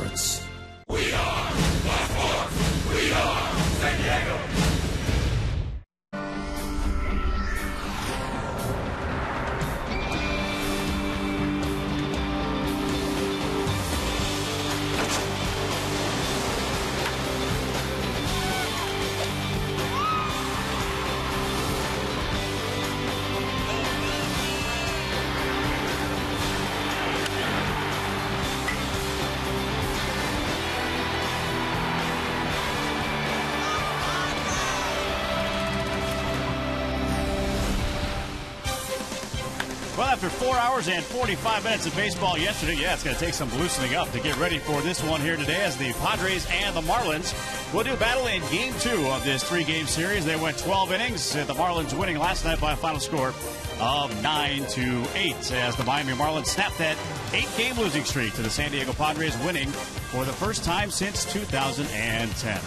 Sports. We are Sports. We are San Diego. Well, after 4 hours and 45 minutes of baseball yesterday, it's going to take some loosening up to get ready for this one here today as the Padres and the Marlins will do battle in Game 2 of this three-game series. They went 12 innings, the Marlins winning last night by a final score of 9-8 as the Miami Marlins snapped that 8-game losing streak to the San Diego Padres, winning for the first time since 2010.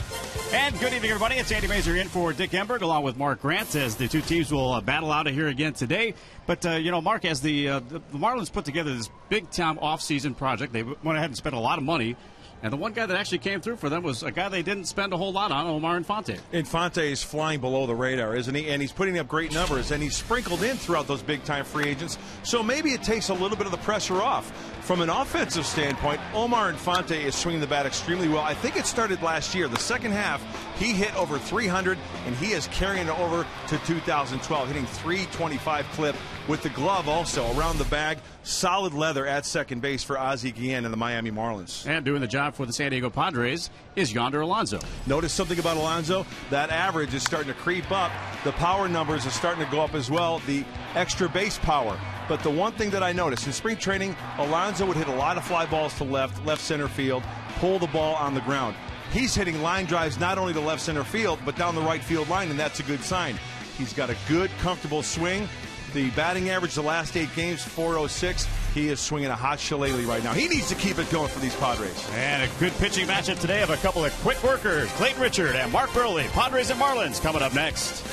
And good evening, everybody. It's Andy Mazur in for Dick Enberg, along with Mark Grant, as the two teams will battle out of here again today. But, Mark, as the Marlins put together this big-time off-season project, they went ahead and spent a lot of money. And the one guy that actually came through for them was a guy they didn't spend a whole lot on, Omar Infante. Infante is flying below the radar, isn't he? And he's putting up great numbers, and he's sprinkled in throughout those big-time free agents. So maybe it takes a little bit of the pressure off. From an offensive standpoint, Omar Infante is swinging the bat extremely well. I think it started last year. The second half, he hit over 300, and he is carrying it over to 2012, hitting 325 clip with the glove also around the bag. Solid leather at second base for Ozzie Guillen and the Miami Marlins. And doing the job for the San Diego Padres is Yonder Alonso. Notice something about Alonso. That average is starting to creep up. The power numbers are starting to go up as well. The extra base power. But the one thing that I noticed in spring training, Alonso would hit a lot of fly balls to left center field, pull the ball on the ground. He's hitting line drives not only to left center field, but down the right field line, and that's a good sign. He's got a good, comfortable swing. The batting average the last 8 games, .406. He is swinging a hot shillelagh right now. He needs to keep it going for these Padres. And a good pitching matchup today of a couple of quick workers, Clayton Richard and Mark Buehrle. Padres and Marlins coming up next.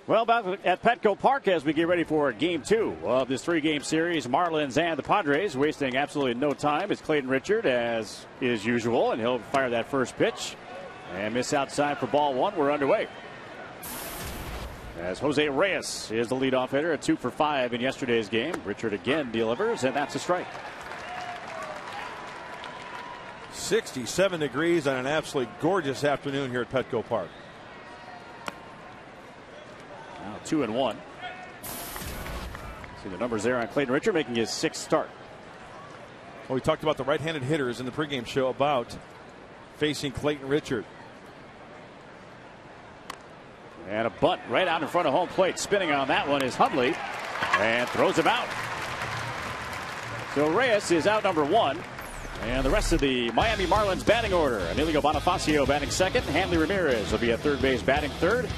Well, back at Petco Park as we get ready for Game 2 of this 3-game series, Marlins and the Padres, wasting absolutely no time. It's Clayton Richard, as is usual, and he'll fire that first pitch and miss outside for ball 1. We're underway. As Jose Reyes is the leadoff hitter, a 2 for 5 in yesterday's game. Richard again delivers, and that's a strike. 67 degrees on an absolutely gorgeous afternoon here at Petco Park. Now 2-1. See the numbers there on Clayton Richard, making his 6th start. Well, we talked about the right-handed hitters in the pregame show about facing Clayton Richard. And a bunt right out in front of home plate. Spinning on that one is Hundley, and throws him out. So Reyes is out number 1. And the rest of the Miami Marlins batting order: Emilio Bonifacio batting second. Hanley Ramirez will be at third base batting third.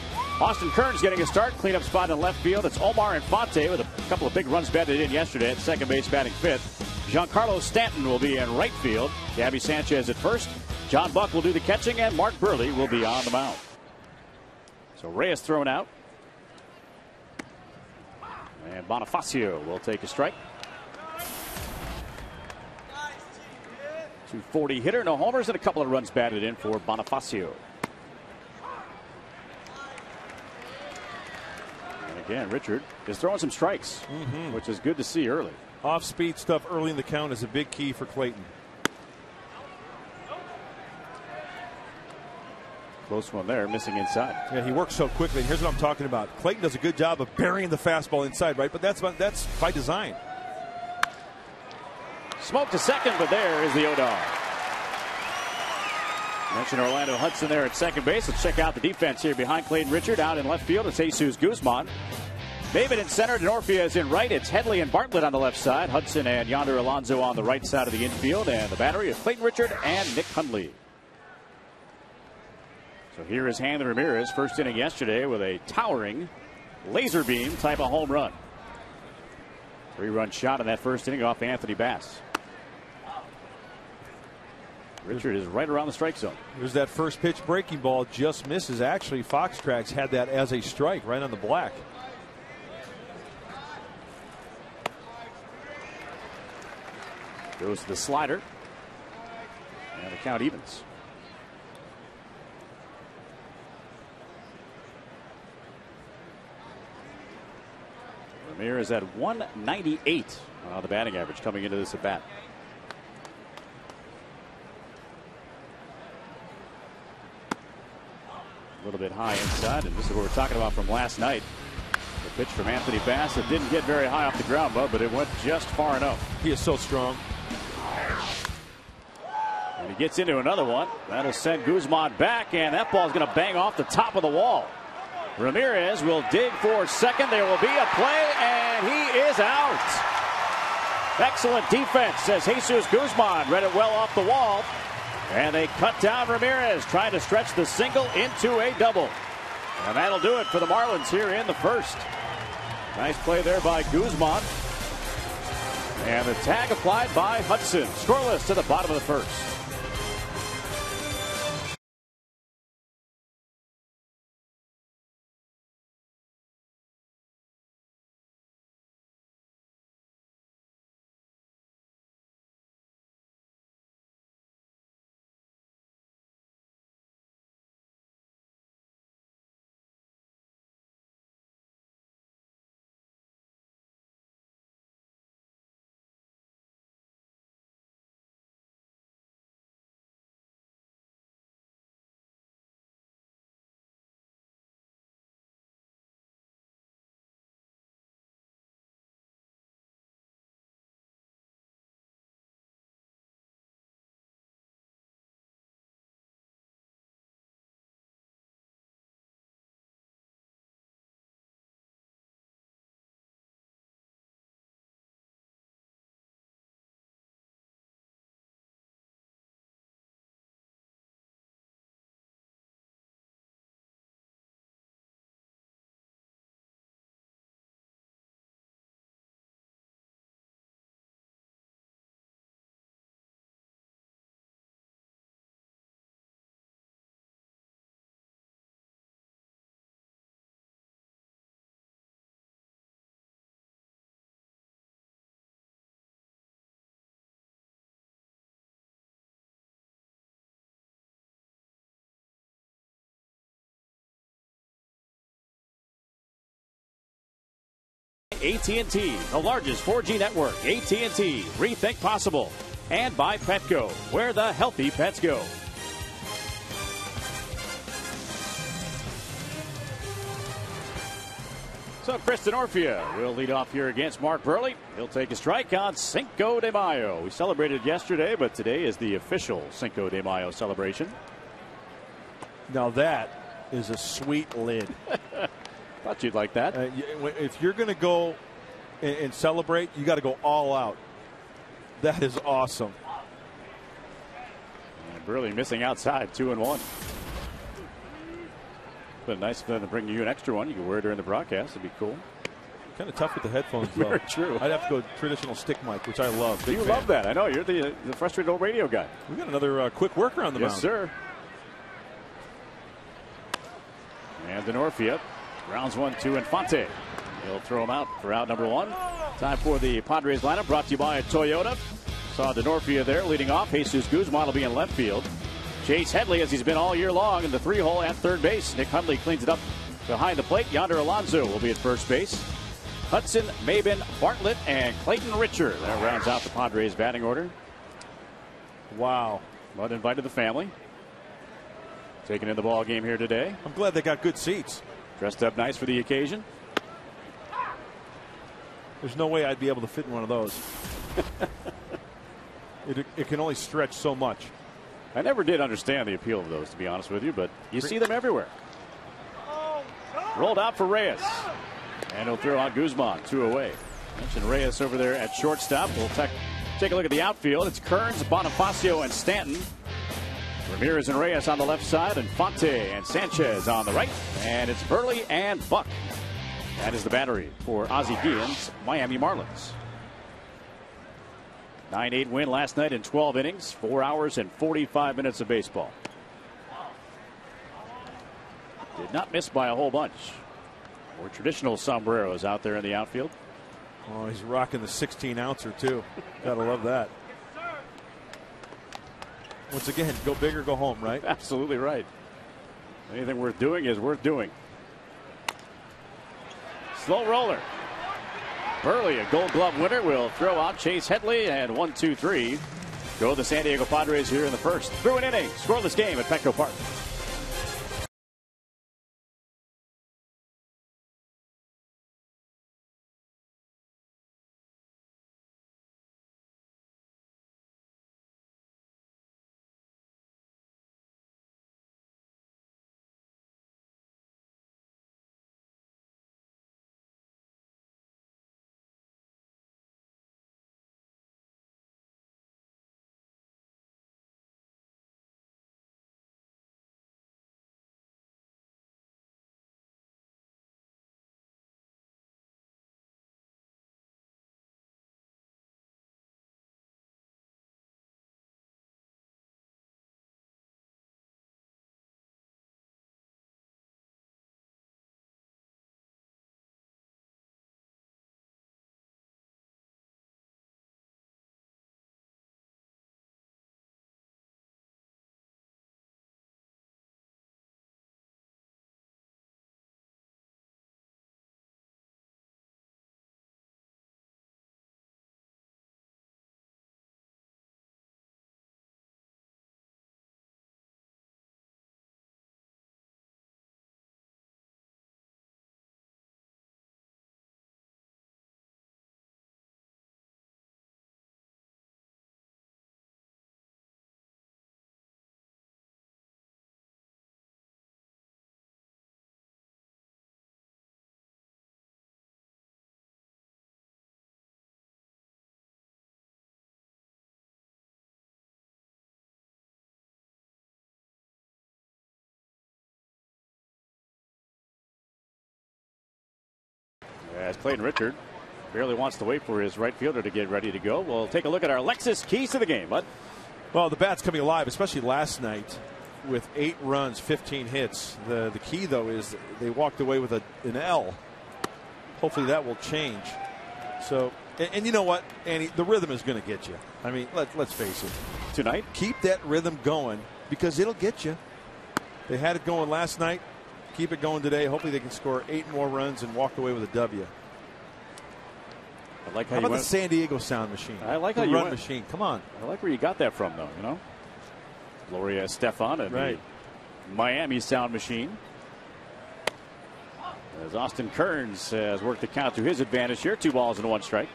Austin Kearns getting a start. Cleanup spot in left field. It's Omar Infante with a couple of big runs batted in yesterday at second base batting fifth. Giancarlo Stanton will be in right field. Gabby Sanchez at first. John Buck will do the catching, and Mark Buehrle will be on the mound. So Reyes thrown out. And Bonifacio will take a strike. 240 hitter, no homers, and a couple of runs batted in for Bonifacio. And again, Richard is throwing some strikes, which is good to see early. Off-speed stuff early in the count is a big key for Clayton. Close one there, missing inside. Yeah, he works so quickly. Here's what I'm talking about. Clayton does a good job of burying the fastball inside, right? But that's by design. Smoke to second, but there is the O-Dog. Mentioned Orlando Hudson there at second base. Let's check out the defense here behind Clayton Richard. Out in left field, it's Jesus Guzman. David in center, Denorfia is in right. It's Headley and Bartlett on the left side. Hudson and Yonder Alonso on the right side of the infield. And the battery of Clayton Richard and Nick Hundley. So here is Hanley Ramirez, first inning yesterday with a towering laser beam type of home run. 3-run shot in that first inning off Anthony Bass. Richard is right around the strike zone. There's that first pitch breaking ball, just misses. Actually, Fox Tracks had that as a strike right on the black. Goes to the slider. And the count evens. Ramirez at 198 on the batting average coming into this at bat. A little bit high inside, and this is what we're talking about from last night. The pitch from Anthony Bass. It didn't get very high off the ground, Bud, but it went just far enough. He is so strong. And he gets into another one. That'll send Guzman back, and that ball's going to bang off the top of the wall. Ramirez will dig for second. There will be a play, and he is out. Excellent defense, says Jesus Guzman. Read it well off the wall. And they cut down Ramirez, trying to stretch the single into a double. And that'll do it for the Marlins here in the first. Nice play there by Guzman. And the tag applied by Hudson. Scoreless to the bottom of the first. AT&T, the largest 4G network. AT&T, rethink possible. And by Petco, where the healthy pets go. So Chris Denorfia will lead off here against Mark Buehrle. He'll take a strike on Cinco de Mayo. We celebrated yesterday, but today is the official Cinco de Mayo celebration. Now that is a sweet lid. Thought you'd like that. If you're going to go and celebrate, you got to go all out. That is awesome. And Buehrle missing outside, 2-1. But nice for them to bring you an extra one. You can wear it during the broadcast. It'd be cool. Kind of tough with the headphones, though. Very true. I'd have to go traditional stick mic, which I love. You love that. I know. You're the frustrated old radio guy. We got another quick worker on the mound. Yes, sir. And Denorfia rounds 1-2 Infante. He'll throw him out for out number 1. Time for the Padres lineup, brought to you by Toyota. Saw Denorfia there leading off. Jesus Guzman will be in left field. Chase Headley, as he's been all year long, in the 3-hole at third base. Nick Hundley cleans it up behind the plate. Yonder Alonso will be at first base. Hudson, Mabin, Bartlett, and Clayton Richard. That rounds out the Padres batting order. Wow. Bud invited the family. Taking in the ball game here today. I'm glad they got good seats. Dressed up nice for the occasion. There's no way I'd be able to fit in one of those. It can only stretch so much. I never did understand the appeal of those, to be honest with you, but you see them everywhere. Rolled out for Reyes. And he'll throw out Guzman, 2 away. Mentioned Reyes over there at shortstop. We'll take a look at the outfield. It's Kearns, Bonifacio, and Stanton. Ramirez and Reyes on the left side, and Fonte and Sanchez on the right. And it's Buehrle and Buck. That is the battery for Ozzie Guillen's Miami Marlins. 9-8 win last night in 12 innings, 4 hours and 45 minutes of baseball. Did not miss by a whole bunch. More traditional sombreros out there in the outfield. Oh, he's rocking the 16-ouncer too. Gotta love that. Once again, go big or go home, right? Absolutely right. Anything worth doing is worth doing. Slow roller. Buehrle, a Gold Glove winner, will throw out Chase Headley, and 1-2-3 go the San Diego Padres here in the first. Through an inning, scoreless game at Petco Park. As Clayton Richard barely wants to wait for his right fielder to get ready to go. We'll take a look at our Lexus keys to the game, bud. Well, the bat's coming alive, especially last night with 8 runs, 15 hits. The key, though, is they walked away with an L. Hopefully that will change. So, and you know what, Andy, the rhythm is going to get you. I mean, let's face it. Tonight, keep that rhythm going because it'll get you. They had it going last night. Keep it going today. Hopefully they can score 8 more runs and walk away with a W. I like how about the San Diego sound machine? I like the how you run went. machine. Come on. I like where you got that from, though. You know, Gloria Estefan and right. the Miami sound machine. As Austin Kearns has worked the count to his advantage here. 2 balls and 1 strike.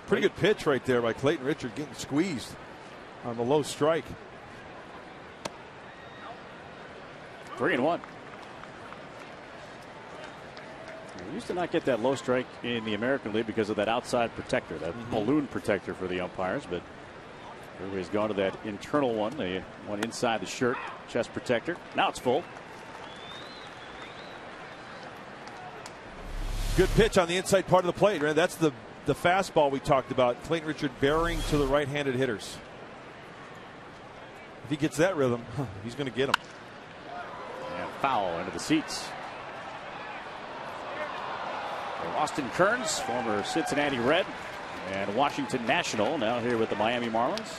Pretty good pitch right there by Clayton Richard, getting squeezed on the low strike. 3-1. We used to not get that low strike in the American League because of that outside protector, that balloon protector for the umpires. But everybody's gone to that internal one, the one inside the shirt, chest protector. Now it's full. Good pitch on the inside part of the plate. Right? That's the fastball we talked about. Clayton Richard bearing to the right-handed hitters. If he gets that rhythm, he's going to get him. And foul into the seats. Austin Kearns, former Cincinnati Red and Washington National, now here with the Miami Marlins.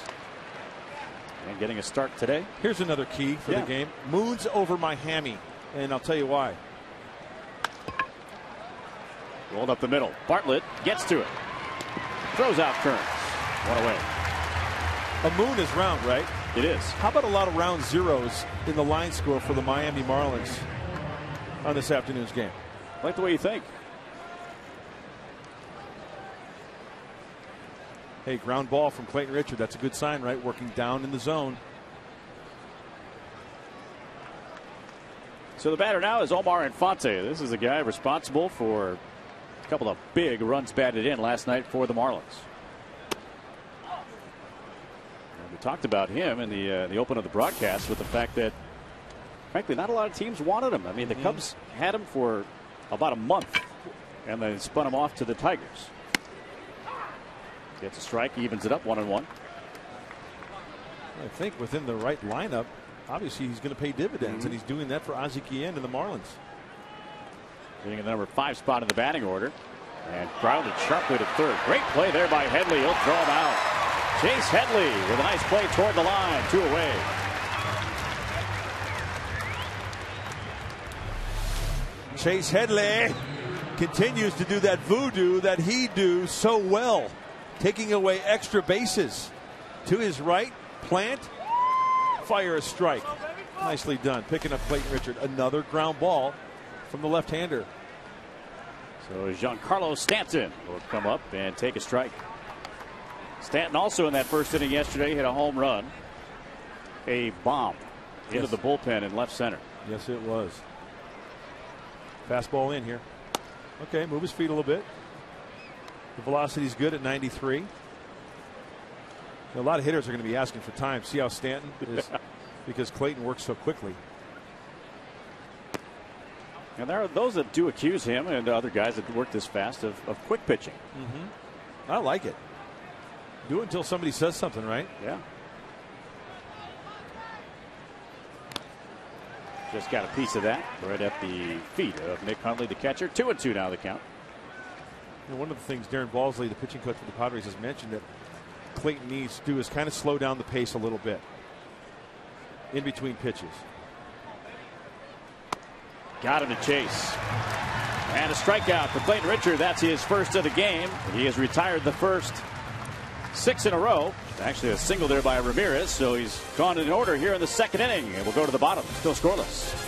And getting a start today. Here's another key for the game. Moons over Miami. And I'll tell you why. Rolled up the middle. Bartlett gets to it. Throws out Kearns. 1 away. A moon is round, right? It is. How about a lot of round zeros in the line score for the Miami Marlins on this afternoon's game? I like the way you think. Hey, ground ball from Clayton Richard. That's a good sign, right? Working down in the zone. So the batter now is Omar Infante. This is a guy responsible for a couple of big runs batted in last night for the Marlins. And we talked about him in the open of the broadcast with the fact that, frankly, not a lot of teams wanted him. I mean, the Cubs had him for about a month, and they spun him off to the Tigers. Gets a strike, evens it up 1-1. I think within the right lineup, obviously he's going to pay dividends, and he's doing that for Ozzie Guillen and the Marlins. Getting a number 5 spot in the batting order, and grounded sharply to third. Great play there by Headley. He'll throw him out. Chase Headley with a nice play toward the line. 2 away. Chase Headley continues to do that voodoo that he do so well, taking away extra bases. To his right, plant, fire a strike. Nicely done. Picking up Clayton Richard. Another ground ball from the left-hander. So Giancarlo Stanton will come up and take a strike. Stanton also in that first inning yesterday hit a home run. A bomb into the bullpen in left center. Yes, it was. Fastball in here. Okay, move his feet a little bit. The velocity's good at 93. A lot of hitters are going to be asking for time. See how Stanton is because Clayton works so quickly. And there are those that do accuse him and other guys that work this fast of quick pitching. I like it. Do it until somebody says something, right? Yeah. Just got a piece of that right at the feet of Nick Hundley, the catcher. 2-2 now the count. And one of the things Darren Balsley, the pitching coach for the Padres, has mentioned that Clayton needs to do is kind of slow down the pace a little bit in between pitches. Got him to chase. And a strikeout for Clayton Richard. That's his first of the game. He has retired the first 6 in a row. Actually a single there by Ramirez. So he's gone in order here in the second inning. And we'll go to the bottom. Still scoreless.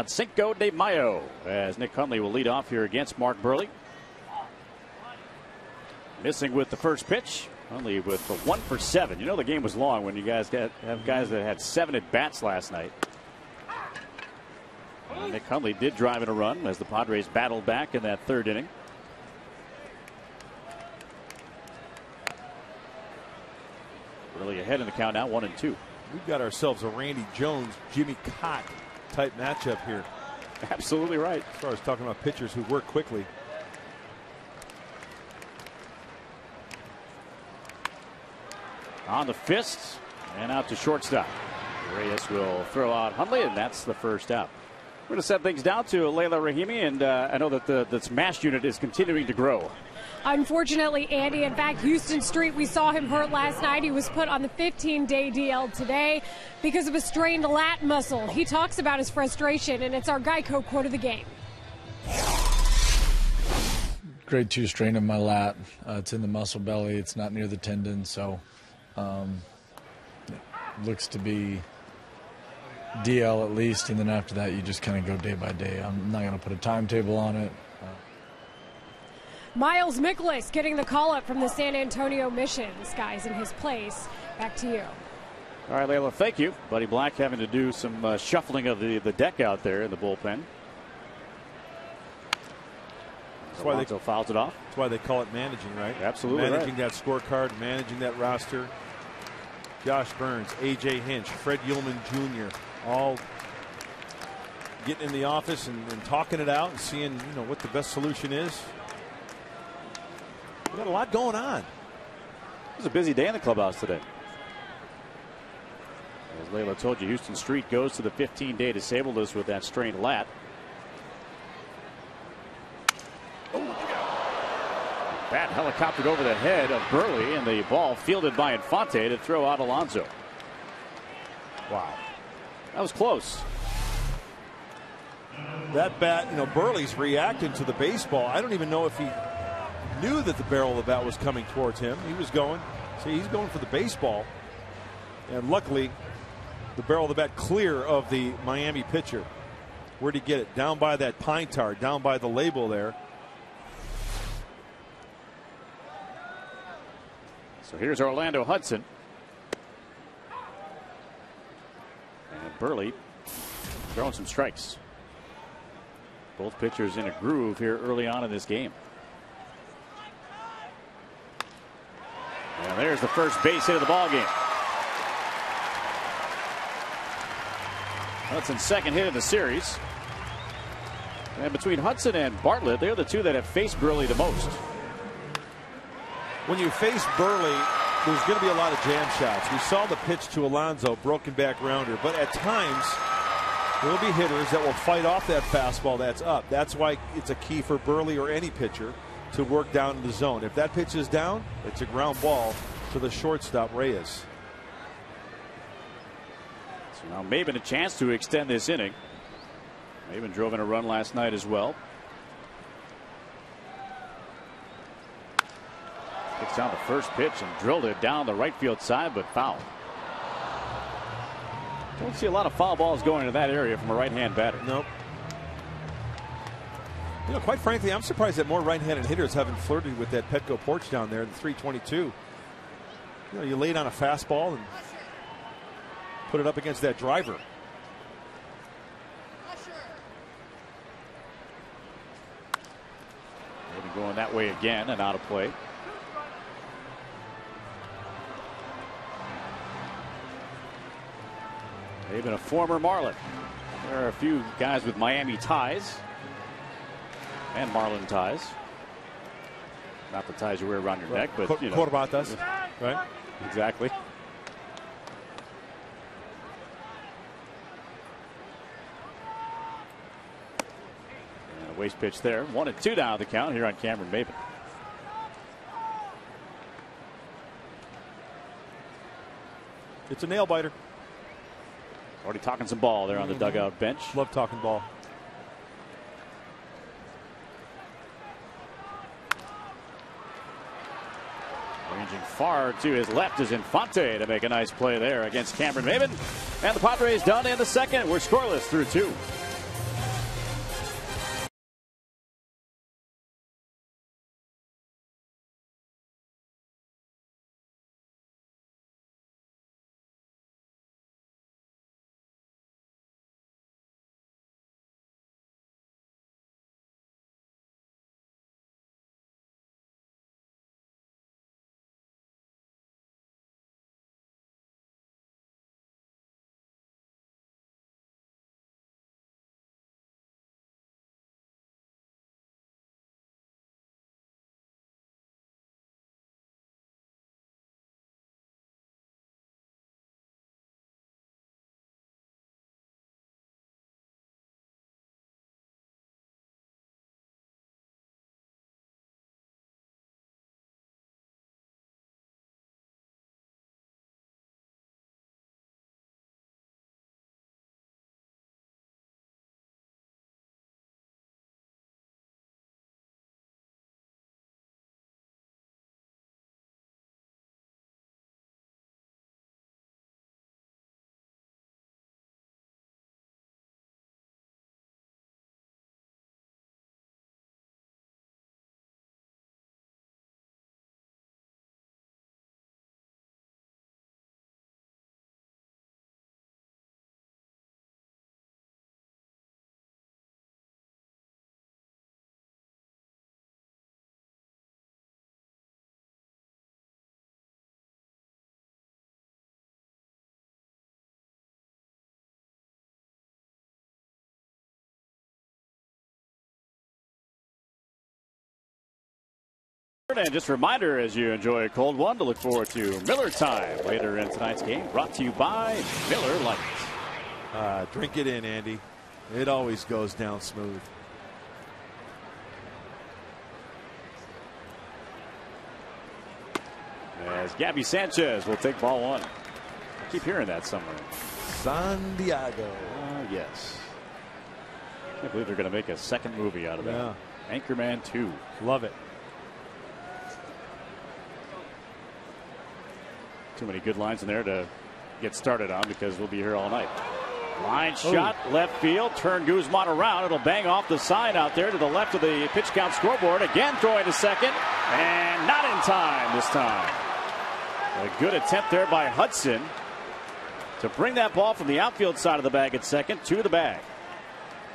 Cinco de Mayo, as Nick Hundley will lead off here against Mark Buehrle. Missing with the first pitch. Hundley with the 1 for 7. You know the game was long when you guys have guys that had 7 at bats last night. Nick Hundley did drive in a run as the Padres battled back in that 3rd inning. Really ahead in the count now, 1-2. We've got ourselves a Randy Jones, Jimmy Cott type matchup here. Absolutely right. As far as talking about pitchers who work quickly. On the fist and out to shortstop. Reyes will throw out Hundley, and that's the first out. We're going to set things down to Leila Rahimi, and I know that the smash unit is continuing to grow. Unfortunately, Andy, in fact, Houston Street, we saw him hurt last night. He was put on the 15-day DL today because of a strained lat muscle. He talks about his frustration, and it's our Geico quote of the game. Grade 2 strain in my lat. It's in the muscle belly. It's not near the tendon, so looks to be DL at least, and then after that you just kind of go day by day. I'm not going to put a timetable on it. Miles Mikolas getting the call up from the San Antonio Missions guys in his place. Back to you. All right, Layla, thank you. Buddy Black having to do some shuffling of the deck out there in the bullpen. That's why they fouls it off. That's why they call it managing, right? Absolutely. Managing that scorecard, managing that roster. Josh Burns, A.J. Hinch, Fred Ullman Jr. all getting in the office and talking it out and seeing, you know, what the best solution is. We got a lot going on. It was a busy day in the clubhouse today. As Layla told you, Houston Street goes to the 15-day disabled list with that strained lat. Bat helicoptered over the head of Buehrle, and the ball fielded by Infante to throw out Alonso. Wow. That was close. That bat, you know, Buehrle's reacting to the baseball. I don't even know if he knew that the barrel of the bat was coming towards him. He was going. See, he's going for the baseball. And luckily, the barrel of the bat clear of the Miami pitcher. Where'd he get it? Down by that pine tar, down by the label there. So here's Orlando Hudson. And Buehrle throwing some strikes. Both pitchers in a groove here early on in this game. And there's the first base hit of the ball game. Hudson's second hit of the series. And between Hudson and Bartlett, they're the two that have faced Buehrle the most. When you face Buehrle, there's going to be a lot of jam shots. We saw the pitch to Alonso, broken back rounder, but at times there will be hitters that will fight off that fastball that's up. That's why it's a key for Buehrle or any pitcher to work down in the zone. If that pitch is down, it's a ground ball to the shortstop, Reyes. So now Maben a chance to extend this inning. Maben drove in a run last night as well. Kicks down the first pitch and drilled it down the right field side, but foul. Don't see a lot of foul balls going into that area from a right-hand batter. Nope. You know, quite frankly, I'm surprised that more right-handed hitters haven't flirted with that Petco porch down there, the 322. You know, you lay down a fastball and put it up against that driver. Maybe going that way again and out of play. Even a former Marlin. There are a few guys with Miami ties and Marlin ties. Not the ties you wear around your neck, but you know. Corbatas, right? Exactly. And a waste pitch there. 1-2 down the count here on Cameron Maben. It's a nail biter. Already talking some ball there on the dugout bench. Love talking ball. Ranging far to his left is Infante to make a nice play there against Cameron Maben. And the Padres done in the second. We're scoreless through 2. And just a reminder, as you enjoy a cold one, to look forward to Miller Time later in tonight's game, brought to you by Miller Lite. Drink it in, Andy. It always goes down smooth. As Gabby Sanchez will take ball one. I keep hearing that somewhere. San Diego. Yes. I can't believe they're going to make a second movie out of that. Yeah. Anchorman 2. Love it. Too many good lines in there to get started on because we'll be here all night. Line shot, left field, turn Guzman around. It'll bang off the sign out there to the left of the pitch count scoreboard. Again throwing to second, and not in time this time. A good attempt there by Hudson to bring that ball from the outfield side of the bag at second to the bag.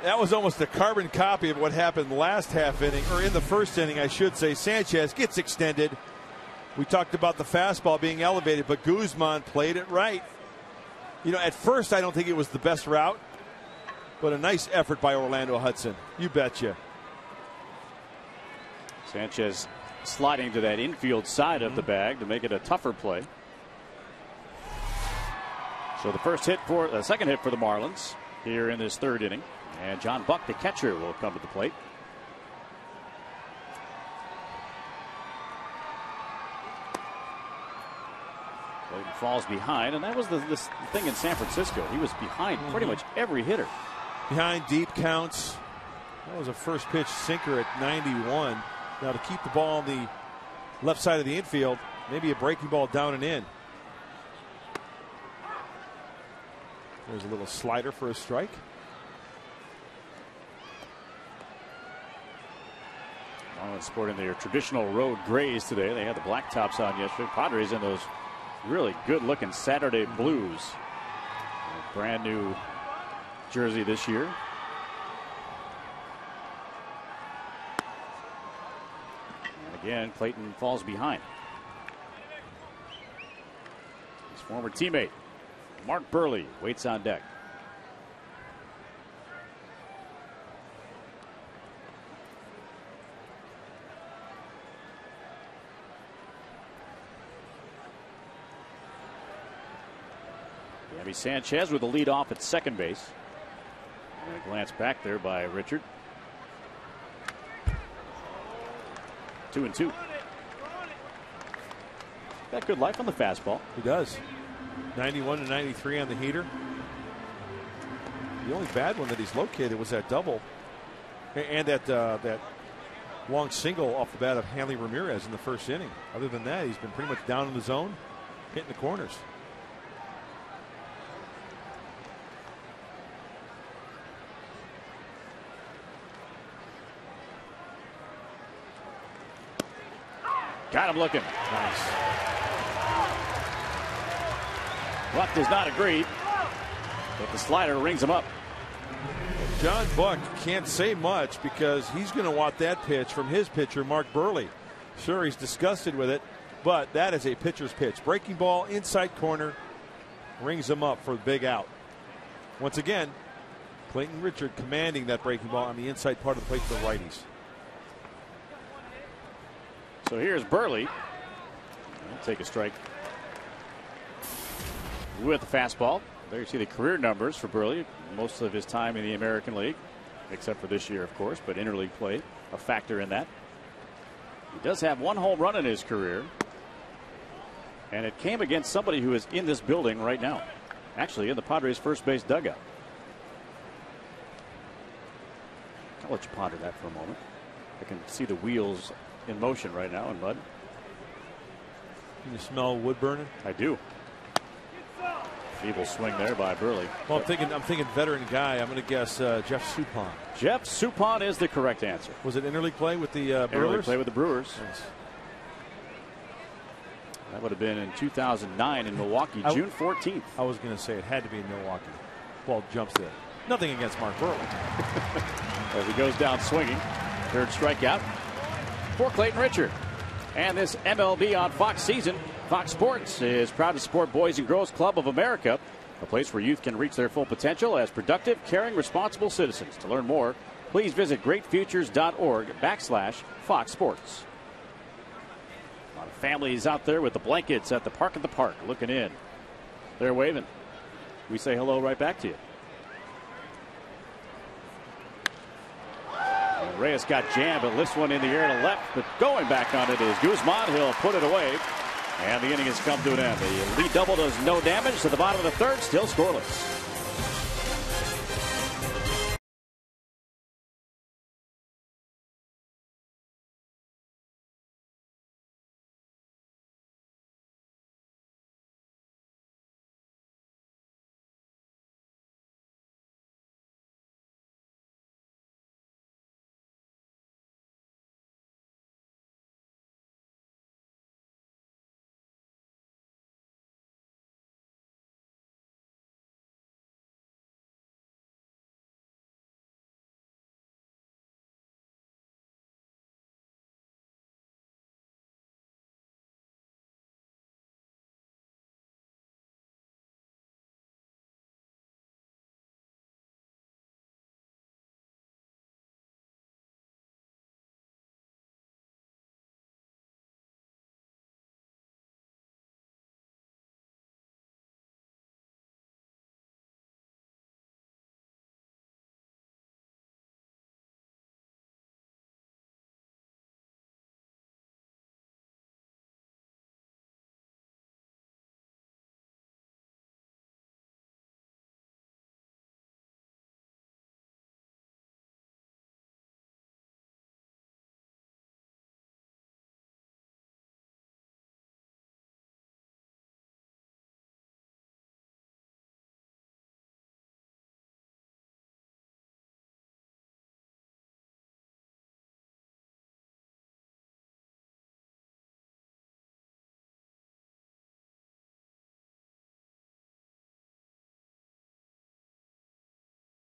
That was almost a carbon copy of what happened last half inning, or in the first inning, I should say. Sanchez gets extended. We talked about the fastball being elevated, but Guzman played it right. You know, at first, I don't think it was the best route, but a nice effort by Orlando Hudson. You betcha. Sanchez sliding to that infield side of the bag to make it a tougher play. So the second hit for the Marlins here in this third inning, and John Buck, the catcher, will come to the plate. Clayton falls behind, and that was this thing in San Francisco. He was behind pretty much every hitter. Behind deep counts. That was a first pitch sinker at 91. Now to keep the ball on the left side of the infield, maybe a breaking ball down and in. There's a little slider for a strike. Marlins sporting their traditional road grays today. They had the black tops on yesterday. Padres in those really good looking Saturday blues. A brand new jersey this year. And again, Clayton falls behind. His former teammate Mark Buehrle waits on deck. Gabby Sanchez with the lead off at second base. And a glance back there by Richard. 2-2. Got good life on the fastball. He does. 91 to 93 on the heater. The only bad one that he's located was that double, and that long single off the bat of Hanley Ramirez in the first inning. Other than that, he's been pretty much down in the zone, hitting the corners. Got him looking. Nice. Buck does not agree, but the slider rings him up. John Buck can't say much because he's going to want that pitch from his pitcher, Mark Buehrle. Sure, he's disgusted with it, but that is a pitcher's pitch. Breaking ball, inside corner, rings him up for the big out. Once again, Clayton Richard commanding that breaking ball on the inside part of the plate to the righties. So here's Buehrle. He'll take a strike with the fastball. There you see the career numbers for Buehrle. Most of his time in the American League, except for this year, of course, but interleague play a factor in that. He does have one home run in his career, and it came against somebody who is in this building right now, actually in the Padres first base dugout. I'll let you ponder that for a moment. I can see the wheels in motion right now in mud. Can you smell wood burning? I do. Feeble swing there by Buehrle. Well, I'm thinking veteran guy. I'm going to guess Jeff Suppan. Jeff Suppan is the correct answer. Was it interleague play with the Brewers? Interleague play with the Brewers. Yes. That would have been in 2009 in Milwaukee, June 14th. I was going to say it had to be in Milwaukee. Ball jumps there. Nothing against Mark Buehrle. As he goes down swinging. Third strikeout for Clayton Richard. And this MLB on Fox season, Fox Sports is proud to support Boys and Girls Club of America, a place where youth can reach their full potential as productive, caring, responsible citizens. To learn more, please visit greatfutures.org/Fox Sports. A lot of families out there with the blankets at the park looking in. They're waving. We say hello right back to you. And Reyes got jammed, but lifts one in the air to left, but going back on it is Guzman. He'll put it away. And the inning has come to an end. The lead double does no damage to the bottom of the third, still scoreless.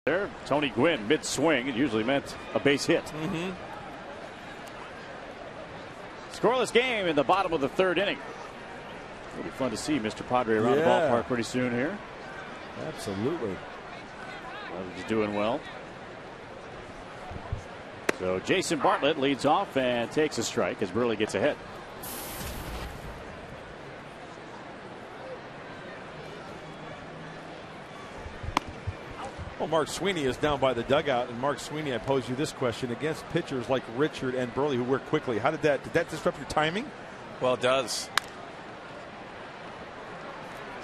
There, Tony Gwynn mid-swing. It usually meant a base hit. Scoreless game in the bottom of the third inning. It'll be fun to see Mr. Padre around the ballpark pretty soon here. Absolutely. He's doing well. So Jason Bartlett leads off and takes a strike as Buehrle gets ahead. Well, Mark Sweeney is down by the dugout, and Mark Sweeney, I pose you this question: against pitchers like Richard and Buehrle who work quickly, did that disrupt your timing? Well, it does.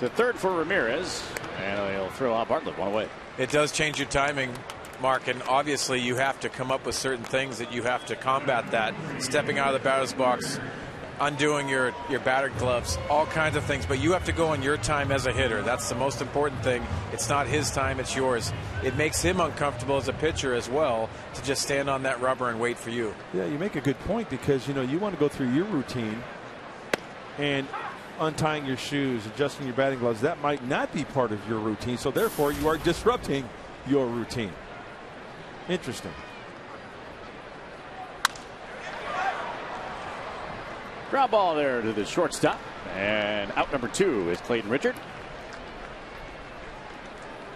To third for Ramirez, and he'll throw out Bartlett one away. It does change your timing, Mark, and obviously you have to come up with certain things that you have to combat that. Stepping out of the batter's box, undoing your battered gloves, all kinds of things, but you have to go on your time as a hitter. That's the most important thing. It's not his time, it's yours. It makes him uncomfortable as a pitcher as well to just stand on that rubber and wait for you. Yeah, you make a good point, because you want to go through your routine, and untying your shoes, adjusting your batting gloves, that might not be part of your routine, so therefore you are disrupting your routine. Interesting. Ground ball there to the shortstop, and out number 2 is Clayton Richard.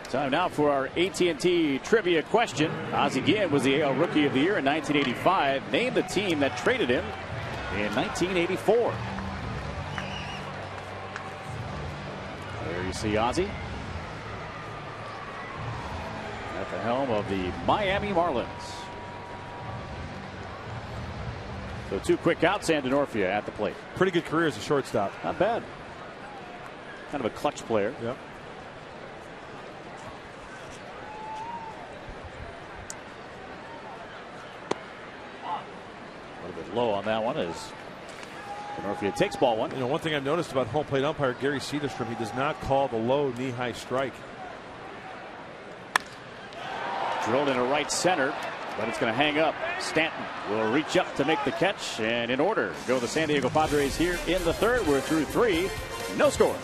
Time now for our AT&T trivia question. Ozzie Guillen was the AL Rookie of the Year in 1985. Name the team that traded him in 1984. There you see Ozzie at the helm of the Miami Marlins. So 2 quick outs, and Denorfia at the plate. Pretty good career as a shortstop. Not bad. Kind of a clutch player. Yep. A little bit low on that one as Denorfia takes ball 1. One thing I've noticed about home plate umpire Gary Cederstrom, he does not call the low knee-high strike. Drilled into right center, but it's going to hang up. Stanton will reach up to make the catch, and in order go the San Diego Padres here in the third. We're through 3, no score.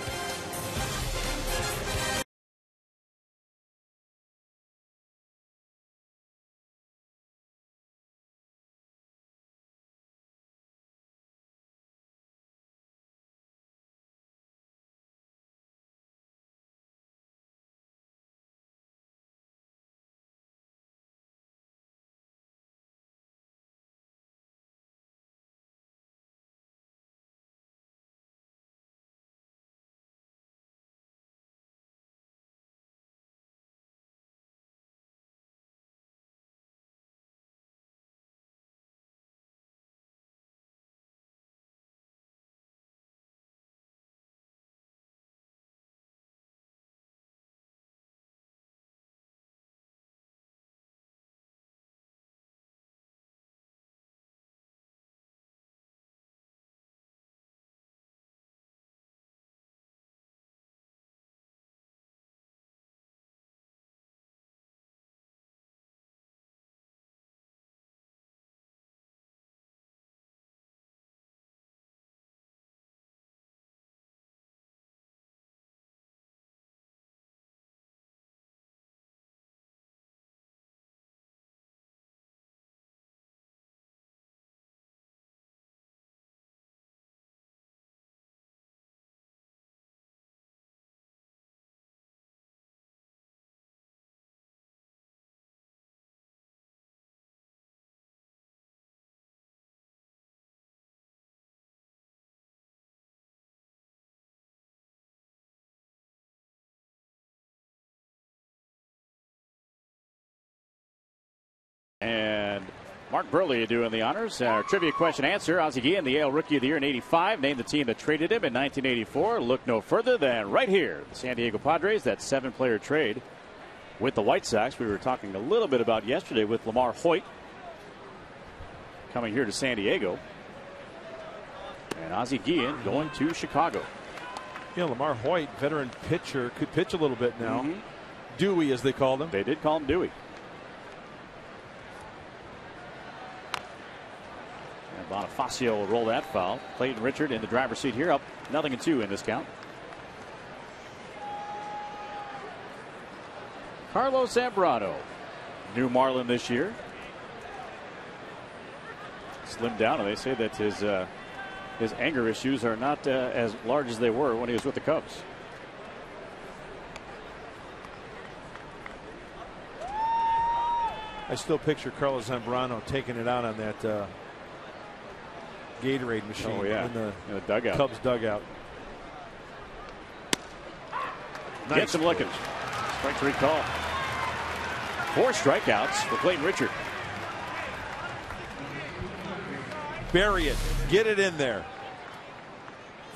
Mark Buehrle doing the honors. Our trivia question answer. Ozzie Guillen, the Yale Rookie of the Year in '85, named the team that traded him in 1984. Look no further than right here. The San Diego Padres, that 7-player trade with the White Sox. We were talking a little bit about yesterday with Lamar Hoyt coming here to San Diego. And Ozzie Guillen going to Chicago. Yeah, Lamar Hoyt, veteran pitcher, could pitch a little bit now. Dewey, as they called him. They did call him Dewey. And Bonifacio will roll that foul. Clayton Richard in the driver's seat here, up 0-2 in this count. Carlos Zambrano, new Marlin this year. Slimmed down, and they say that his anger issues are not as large as they were when he was with the Cubs. I still picture Carlos Zambrano taking it out on that Gatorade machine in the dugout. Cubs dugout. Nice. Gets him looking. Strike 3 call. 4 strikeouts for Clayton Richard. Bury it. Get it in there.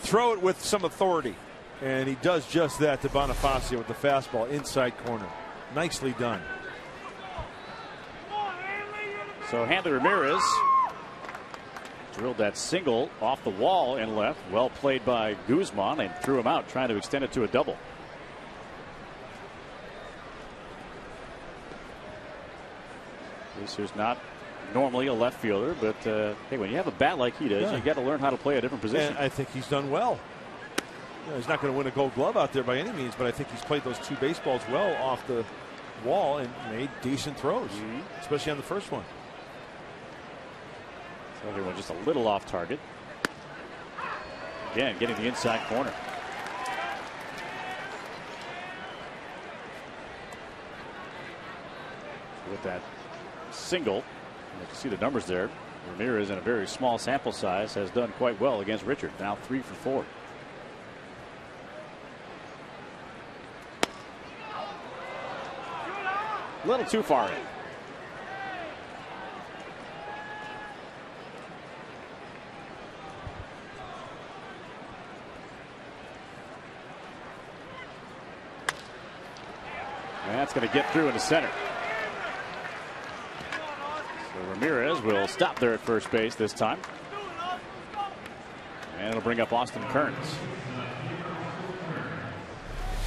Throw it with some authority. And he does just that to Bonifacio with the fastball inside corner. Nicely done. So Hanley Ramirez drilled that single off the wall and left. Well played by Guzman, and threw him out, trying to extend it to a double. This is not normally a left fielder, but hey, when you have a bat like he does, you got to learn how to play a different position. And I think he's done well. He's not going to win a Gold Glove out there by any means, but I think he's played those 2 baseballs well off the wall and made decent throws, especially on the first one. So everyone just a little off target. Again, getting the inside corner. With that single, you can see the numbers there. Ramirez, in a very small sample size, has done quite well against Richard. Now 3 for 4. A little too far in. And that's going to get through into center. So Ramirez will stop there at first base this time. And it'll bring up Austin Kearns.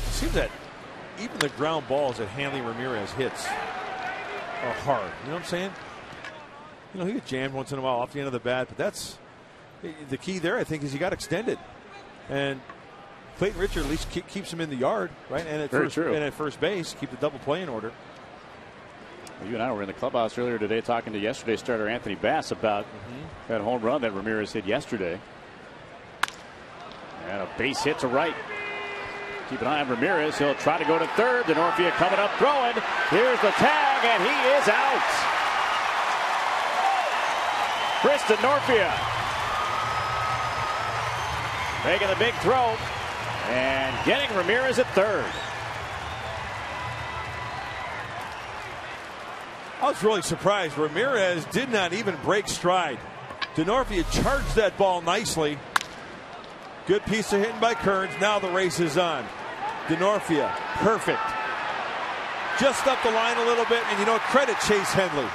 It seems that even the ground balls that Hanley Ramirez hits are hard. You know what I'm saying? You know, he gets jammed once in a while off the end of the bat, but that's the key there, I think, is he got extended. And Clayton Richard at least keeps him in the yard, right? And at first base, keep the double play in order. Well, you and I were in the clubhouse earlier today talking to yesterday's starter Anthony Bass about that home run that Ramirez hit yesterday. And a base hit to right. Keep an eye on Ramirez. He'll try to go to third. DeNorfia coming up, throwing. Here's the tag, and he is out. Chris DeNorfia making the big throw and getting Ramirez at third. I was really surprised. Ramirez did not even break stride. DeNorfia charged that ball nicely. Good piece of hitting by Kearns. Now the race is on. DeNorfia, perfect. Just up the line a little bit, and you know what? Credit Chase Headley.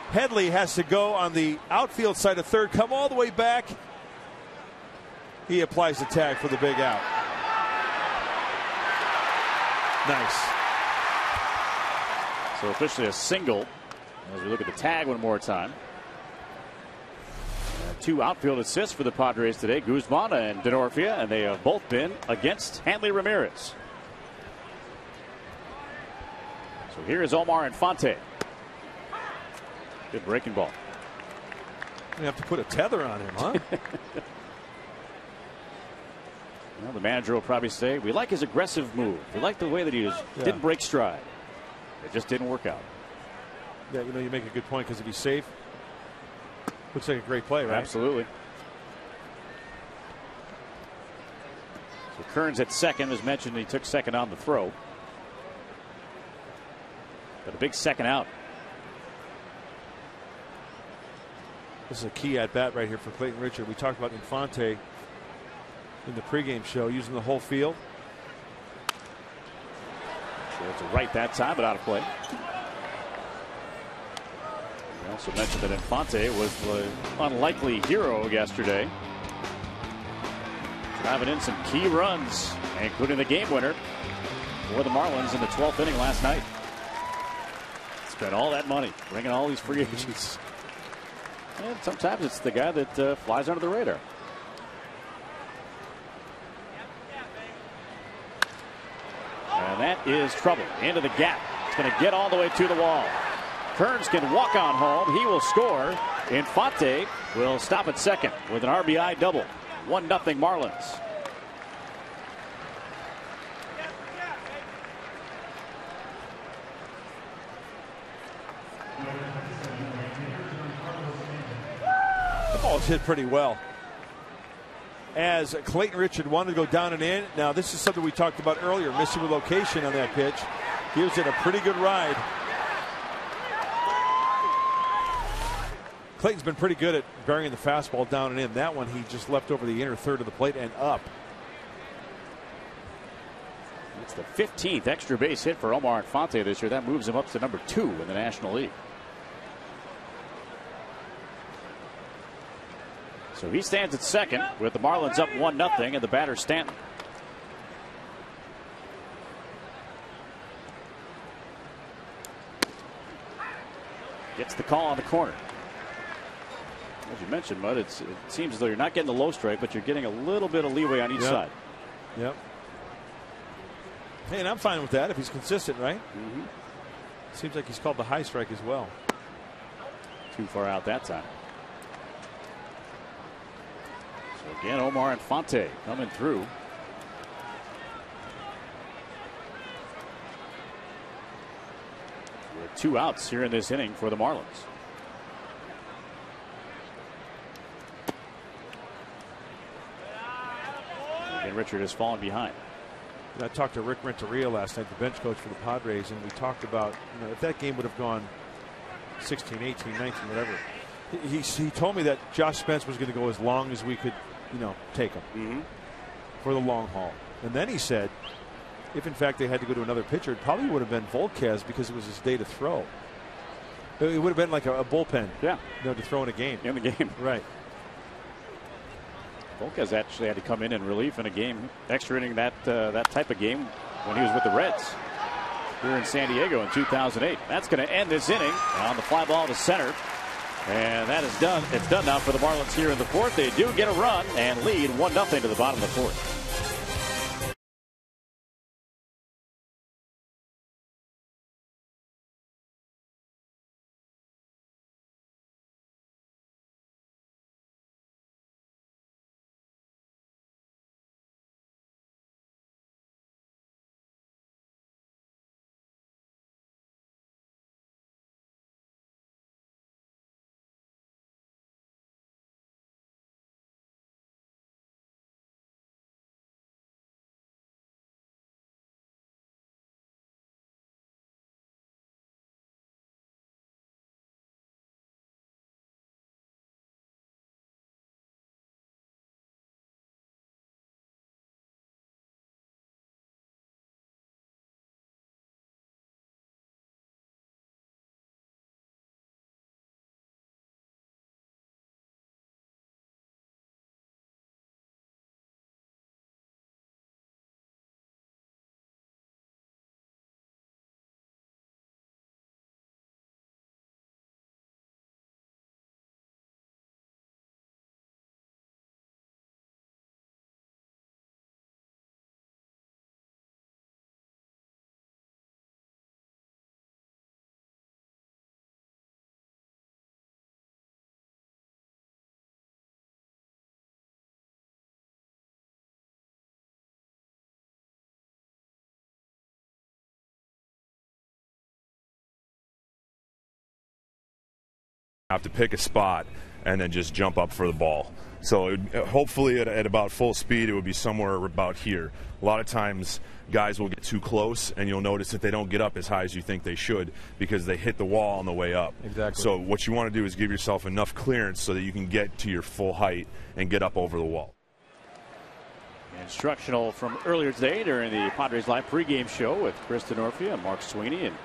Headley has to go on the outfield side of third, come all the way back. He applies the tag for the big out. Nice. So officially a single as we look at the tag one more time. 2 outfield assists for the Padres today, Guzman and DeNorfia, and they have both been against Hanley Ramirez. So here is Omar Infante. Good breaking ball. You have to put a tether on him, huh? Well, the manager will probably say, we like his aggressive move. We like the way that he didn't break stride. It just didn't work out. Yeah, you know, you make a good point, because if he's safe, looks like a great play, right? Absolutely. So Kearns at second. As mentioned, he took second on the throw. But a big second out. This is a key at bat right here for Clayton Richard. We talked about Infante in the pregame show, using the whole field. It's a right that time, but out of play. We also mentioned that Infante was the unlikely hero yesterday, driving in some key runs, including the game winner for the Marlins in the 12th inning last night. Spent all that money, bringing all these free agents. And sometimes it's the guy that flies under the radar. And that is trouble. Into the gap. It's going to get all the way to the wall. Kearns can walk on home. He will score. Infante will stop at second with an RBI double. 1-0 Marlins. The ball's hit pretty well. As Clayton Richard wanted to go down and in. Now, this is something we talked about earlier, missing the location on that pitch. Gives it a pretty good ride. Clayton's been pretty good at burying the fastball down and in. That one, he just left over the inner third of the plate and up. It's the 15th extra base hit for Omar Infante this year. That moves him up to number 2 in the National League. So he stands at second with the Marlins up 1-0 and the batter Stanton. Gets the call on the corner. As you mentioned, Mud, it seems as though you're not getting the low strike, but you're getting a little bit of leeway on each side. Yep. Hey, and I'm fine with that if he's consistent, right? Seems like he's called the high strike as well. Too far out that time. So again, Omar Infante coming through. With 2 outs here in this inning for the Marlins. And Richard has fallen behind. I talked to Rick Renteria last night, the bench coach for the Padres, and we talked about, if that game would have gone 16, 18, 19, whatever. He told me that Josh Spence was going to go as long as we could, take him for the long haul. And then he said, if in fact they had to go to another pitcher, it probably would have been Volquez because it was his day to throw. It would have been like a bullpen, to throw in a game. In the game, right? Volquez actually had to come in relief in a game, extra inning that type of game when he was with the Reds here in San Diego in 2008. That's going to end this inning on the fly ball to center. And that is done. It's done now for the Marlins here in the 4th. They do get a run and lead 1-0 to the bottom of the 4th. Have to pick a spot. and then just jump up for the ball. So hopefully at about full speed, it would be somewhere about here. A lot of times guys will get too close, and you'll notice that they don't get up as high as you think they should because they hit the wall on the way up. Exactly. So what you want to do is give yourself enough clearance so that you can get to your full height and get up over the wall. Instructional from earlier today during the Padres Live pregame show with Chris Denorfia and Mark Sweeney. And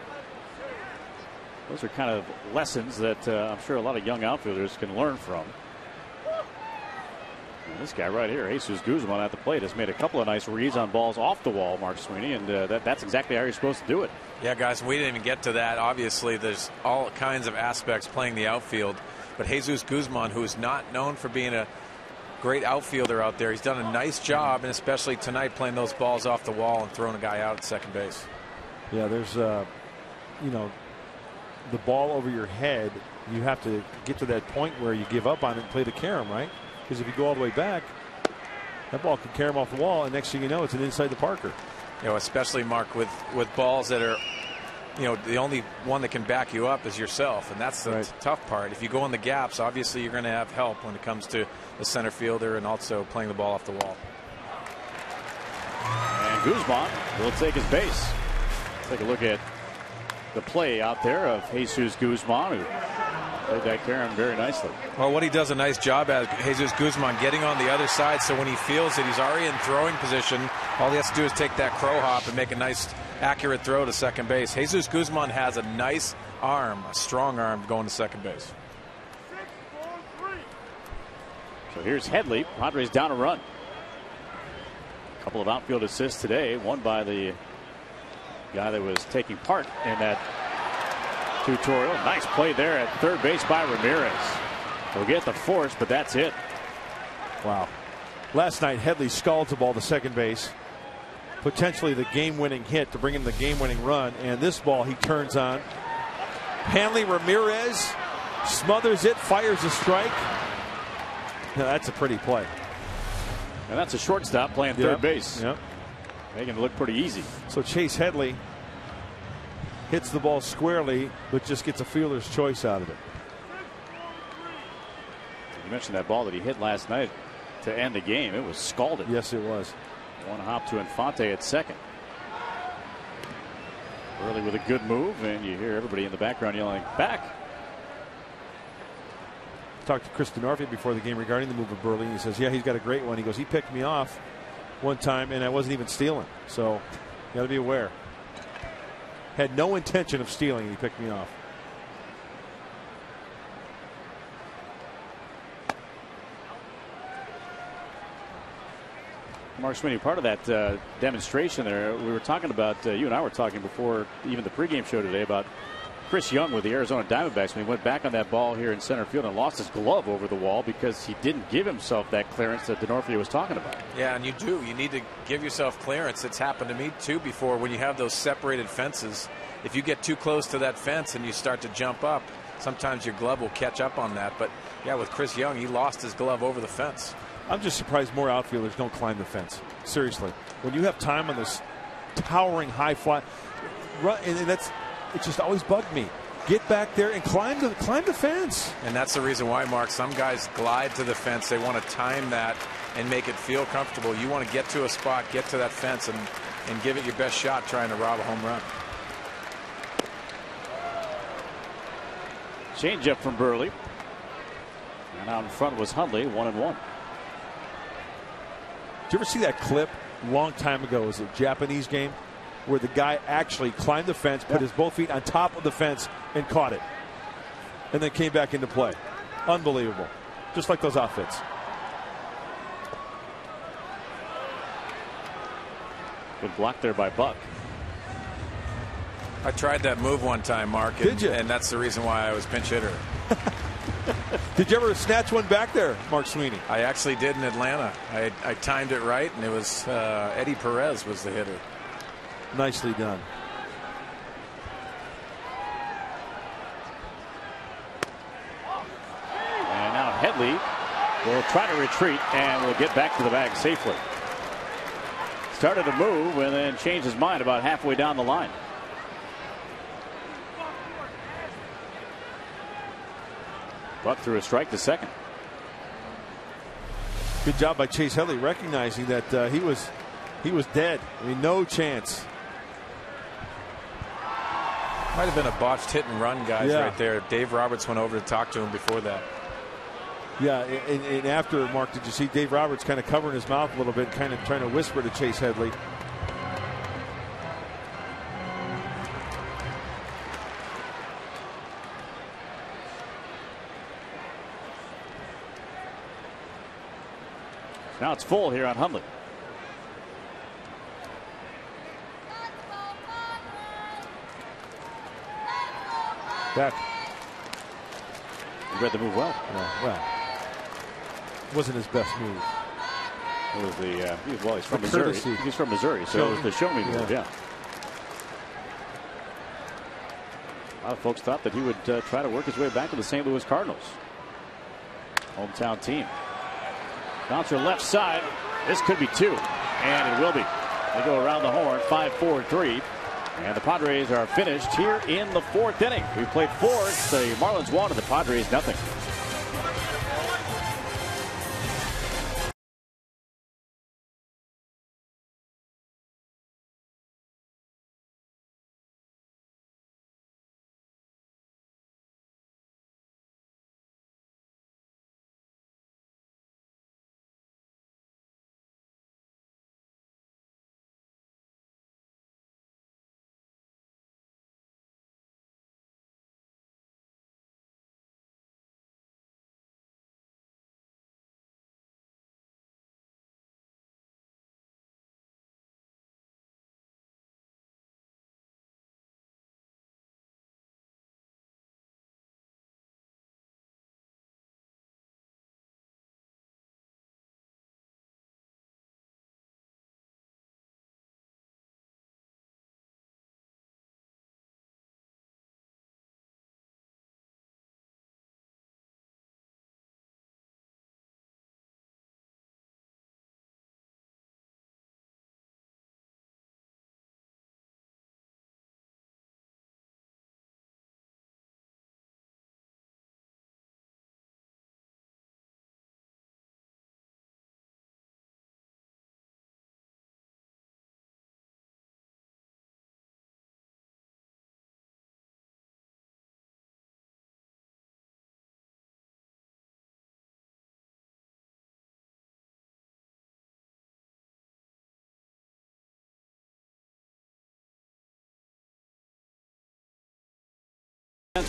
those are kind of lessons that I'm sure a lot of young outfielders can learn from. And this guy right here, Jesus Guzman at the plate, has made a couple of nice reads on balls off the wall, Mark Sweeney, and that's exactly how you're supposed to do it. Yeah, guys, we didn't even get to that. Obviously, there's all kinds of aspects playing the outfield. But Jesus Guzman, who is not known for being a great outfielder out there, he's done a nice job, and especially tonight playing those balls off the wall and throwing a guy out at second base. Yeah, there's, you know, the ball over your head, you have to get to that point where you give up on it and play the carom, right? Because if you go all the way back, that ball can carom off the wall, and next thing you know, it's an inside the Parker. You know, especially, Mark, with balls that are, you know, the only one that can back you up is yourself, and that's the tough part. If you go in the gaps, obviously you're going to have help when it comes to the center fielder and also playing the ball off the wall. And Guzman will take his base. Take a look at the play out there of Jesus Guzman, who played that carom very nicely. Well, what he does a nice job at, Jesus Guzman, getting on the other side, so when he feels that he's already in throwing position, all he has to do is take that crow hop and make a nice, accurate throw to second base. Jesus Guzman has a nice arm, a strong arm going to second base. So here's Headley. Padres down a run. A couple of outfield assists today, one by the guy that was taking part in that tutorial. Nice play there at third base by Ramirez. He'll get the force, but that's it. Wow. Last night, Headley scalds the ball to second base. Potentially the game-winning hit to bring him the game-winning run. And this ball he turns on. Hanley Ramirez smothers it, fires a strike. Now, that's a pretty play. And that's a shortstop playing third base. Yep. Making it look pretty easy. So Chase Headley hits the ball squarely, but just gets a fielder's choice out of it. You mentioned that ball that he hit last night to end the game. It was scalded. Yes, it was. One hop to Infante at second. Buehrle with a good move, and you hear everybody in the background yelling, back. Talked to Chris Denorfia before the game regarding the move of Buehrle, and he says, yeah, he's got a great one. He goes, he picked me off one time, and I wasn't even stealing. So you got to be aware. Had no intention of stealing, and he picked me off. Mark Sweeney, part of that demonstration there, we were talking about, you and I were talking before even the pregame show today about Chris Young with the Arizona Diamondbacks when he went back on that ball here in center field and lost his glove over the wall because he didn't give himself that clearance that Denorfia was talking about. Yeah, and you do. You need to give yourself clearance. It's happened to me too before when you have those separated fences. If you get too close to that fence and you start to jump up, sometimes your glove will catch up on that. But yeah, with Chris Young, he lost his glove over the fence. I'm just surprised more outfielders don't climb the fence. Seriously, when you have time on this towering high fly, and that's, it just always bugged me. Get back there and climb the fence. And that's the reason why, Mark, some guys glide to the fence. They want to time that and make it feel comfortable. You want to get to a spot, get to that fence, and give it your best shot trying to rob a home run. Changeup from Buehrle. And out in front was Hundley, 1-1. Did you ever see that clip a long time ago? It was a Japanese game where the guy actually climbed the fence, put his both feet on top of the fence, and caught it. And then came back into play. Unbelievable. Just like those outfits. Good block there by Buck. I tried that move one time, Mark. Did you? And that's the reason why I was pinch hitter. Did you ever snatch one back there, Mark Sweeney? I actually did in Atlanta. I timed it right, and it was Eddie Perez was the hitter. Nicely done. And now Headley will try to retreat and will get back to the bag safely. Started to move and then changed his mind about halfway down the line. Buck threw a strike to second. Good job by Chase Headley recognizing that he was dead. I mean, no chance. Might have been a botched hit and run, guys, right there. Dave Roberts went over to talk to him before that. Yeah, and after, Mark, did you see Dave Roberts kind of covering his mouth a little bit, kind of trying to whisper to Chase Headley? Now it's full here on Hundley. Back. He read the move well. Well, wasn't his best move. It was he's from Missouri. He's from Missouri, so it was the show me move. Yeah. A lot of folks thought that he would try to work his way back to the St. Louis Cardinals. Hometown team. Bouncer left side. This could be two, and it will be. They go around the horn, 5-4-3. And the Padres are finished here in the fourth inning. We played fourth. The Marlins won and the Padres nothing.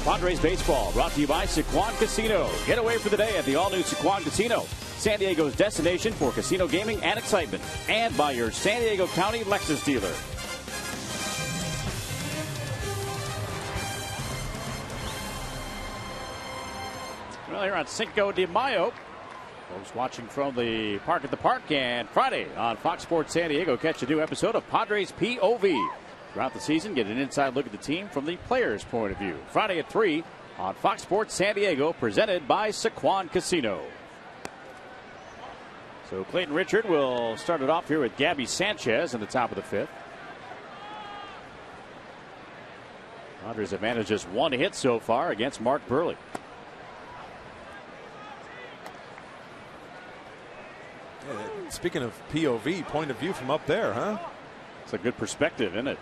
Padres baseball brought to you by Sycuan Casino. Get away for the day at the all-new Sycuan Casino, San Diego's destination for casino gaming and excitement, and by your San Diego County Lexus dealer. Well, here on Cinco de Mayo, folks watching from the Park at the Park, and Friday on Fox Sports San Diego, catch a new episode of Padres POV. Throughout the season, get an inside look at the team from the players' point of view. Friday at 3 on Fox Sports San Diego, presented by Sycuan Casino. So Clayton Richard will start it off here with Gabby Sanchez in the top of the fifth. Padres have managed just one hit so far against Mark Buehrle. Yeah, speaking of POV, point of view from up there, huh? It's a good perspective, isn't it?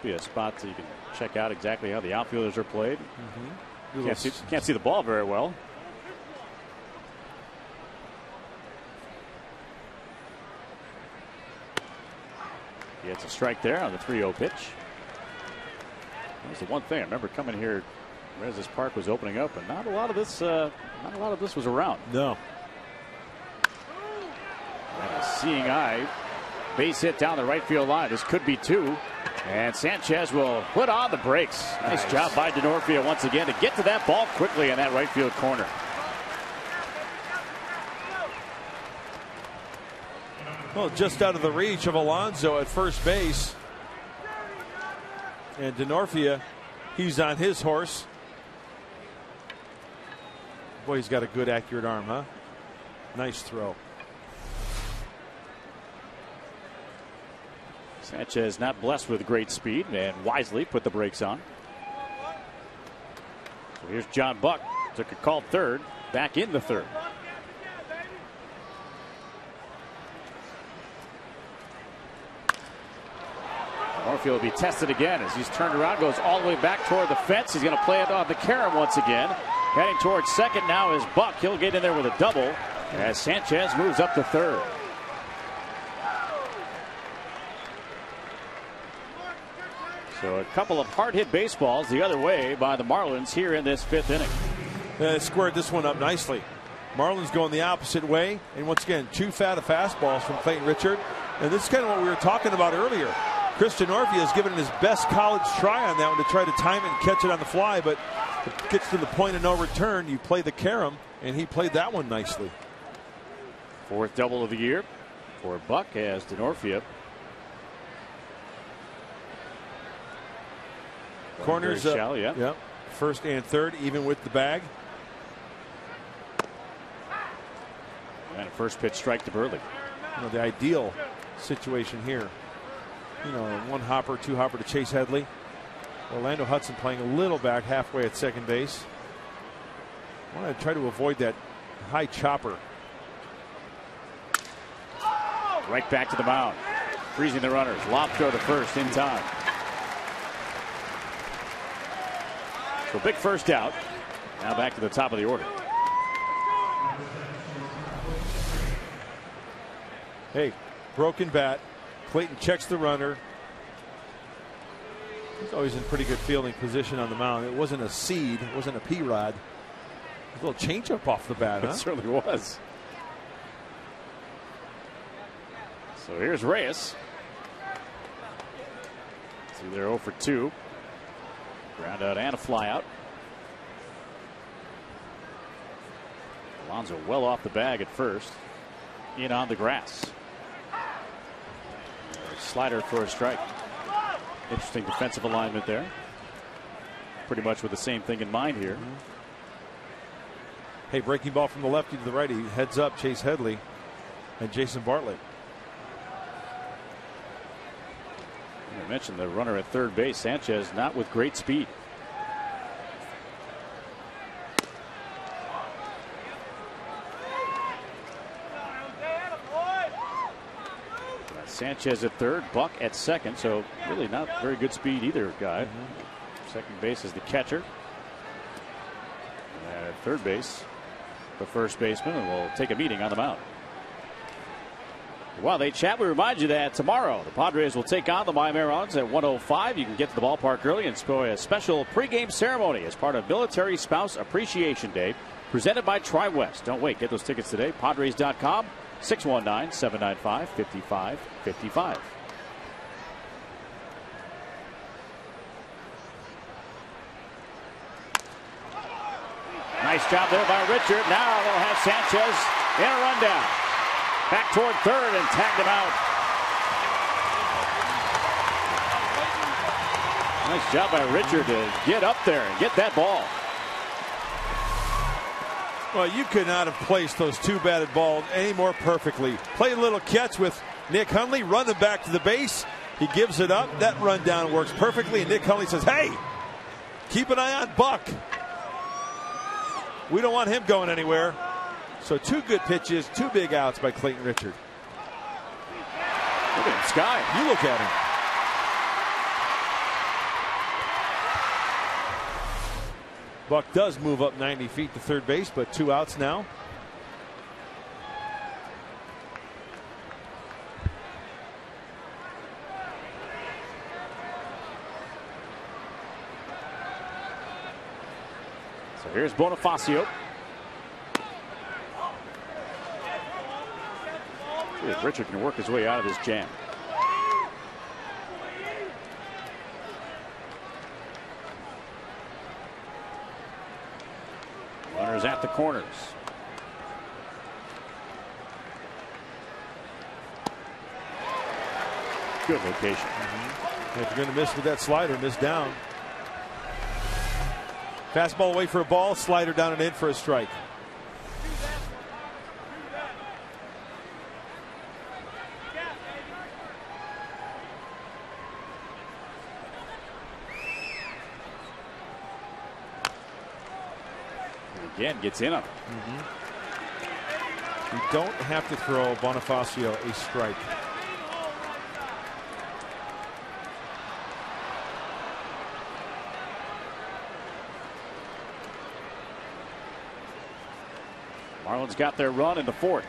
Be a spot so you can check out exactly how the outfielders are played. Can't see the ball very well. Gets a strike there on the 3-0 pitch. That was the one thing I remember coming here as this park was opening up, and not a lot of this was around. No. And a seeing eye. Base hit down the right field line. This could be two. And Sanchez will put on the brakes. Nice job by Denorfia once again to get to that ball quickly in that right field corner. Well, just out of the reach of Alonso at first base. And Denorfia, he's on his horse. Boy, he's got a good, accurate arm, huh? Nice throw. Sanchez not blessed with great speed and wisely put the brakes on. So here's John Buck. Took a called third. Back in the third. Outfield will be tested again as he's turned around, goes all the way back toward the fence. He's going to play it on the carom once again. Heading towards second now is Buck. He'll get in there with a double as Sanchez moves up to third. So a couple of hard-hit baseballs the other way by the Marlins here in this fifth inning. They squared this one up nicely. Marlins going the opposite way, and once again, two fat of fastballs from Clayton Richard. And this is kind of what we were talking about earlier. Christian Orvia has given it his best college try on that one to try to time it and catch it on the fly, but it gets to the point of no return. You play the carom, and he played that one nicely. Fourth double of the year for Buck as Denorfia. Corners up. Shallow, yeah. Yep. First and third, even with the bag. And a first pitch strike to Buehrle. You know, the ideal situation here. You know, one hopper, two hopper to Chase Headley. Orlando Hudson playing a little back halfway at second base. I want to try to avoid that high chopper. Right back to the mound. Freezing the runners. Lob throw to first in time. So big first out. Now back to the top of the order. Hey, broken bat. Clayton checks the runner. He's always in pretty good fielding position on the mound. It wasn't a seed. It wasn't a P-Rod. A little changeup off the bat, huh? It certainly was. So here's Reyes. See, they're 0 for 2. Ground out and a fly out. Alonso well off the bag at first. In on the grass. Slider for a strike. Interesting defensive alignment there. Pretty much with the same thing in mind here. Hey, breaking ball from the lefty to the righty. Heads up Chase Headley and Jason Bartlett. I mentioned the runner at third base, Sanchez, not with great speed. Sanchez at third, Buck at second, so really not very good speed either guy. Second base is the catcher. And at third base, the first baseman, and will take a meeting on the mound. While they chat, we remind you that tomorrow the Padres will take on the Miami Marlins at 1:05. You can get to the ballpark early and enjoy a special pregame ceremony as part of Military Spouse Appreciation Day, presented by Tri-West. Don't wait, get those tickets today. Padres.com, 619-795-5555. Nice job there by Richard. Now they'll have Sanchez in a rundown. Back toward third and tagged him out. Nice job by Richard to get up there and get that ball. Well, you could not have placed those two batted balls any more perfectly. Play a little catch with Nick Hundley, running back to the base. He gives it up. That rundown works perfectly. And Nick Hundley says, hey, keep an eye on Buck. We don't want him going anywhere. So two good pitches, two big outs by Clayton Richard. Look at him, Sky. You look at him. Buck does move up 90 feet to third base, but two outs now. So here's Bonifacio. See if Richard can work his way out of this jam. Runners at the corners. Good location. If you're going to miss with that slider, miss down. Fastball away for a ball, slider down and in for a strike. Again, gets in on it. You don't have to throw Bonifacio a strike. Marlins got their run in the fourth.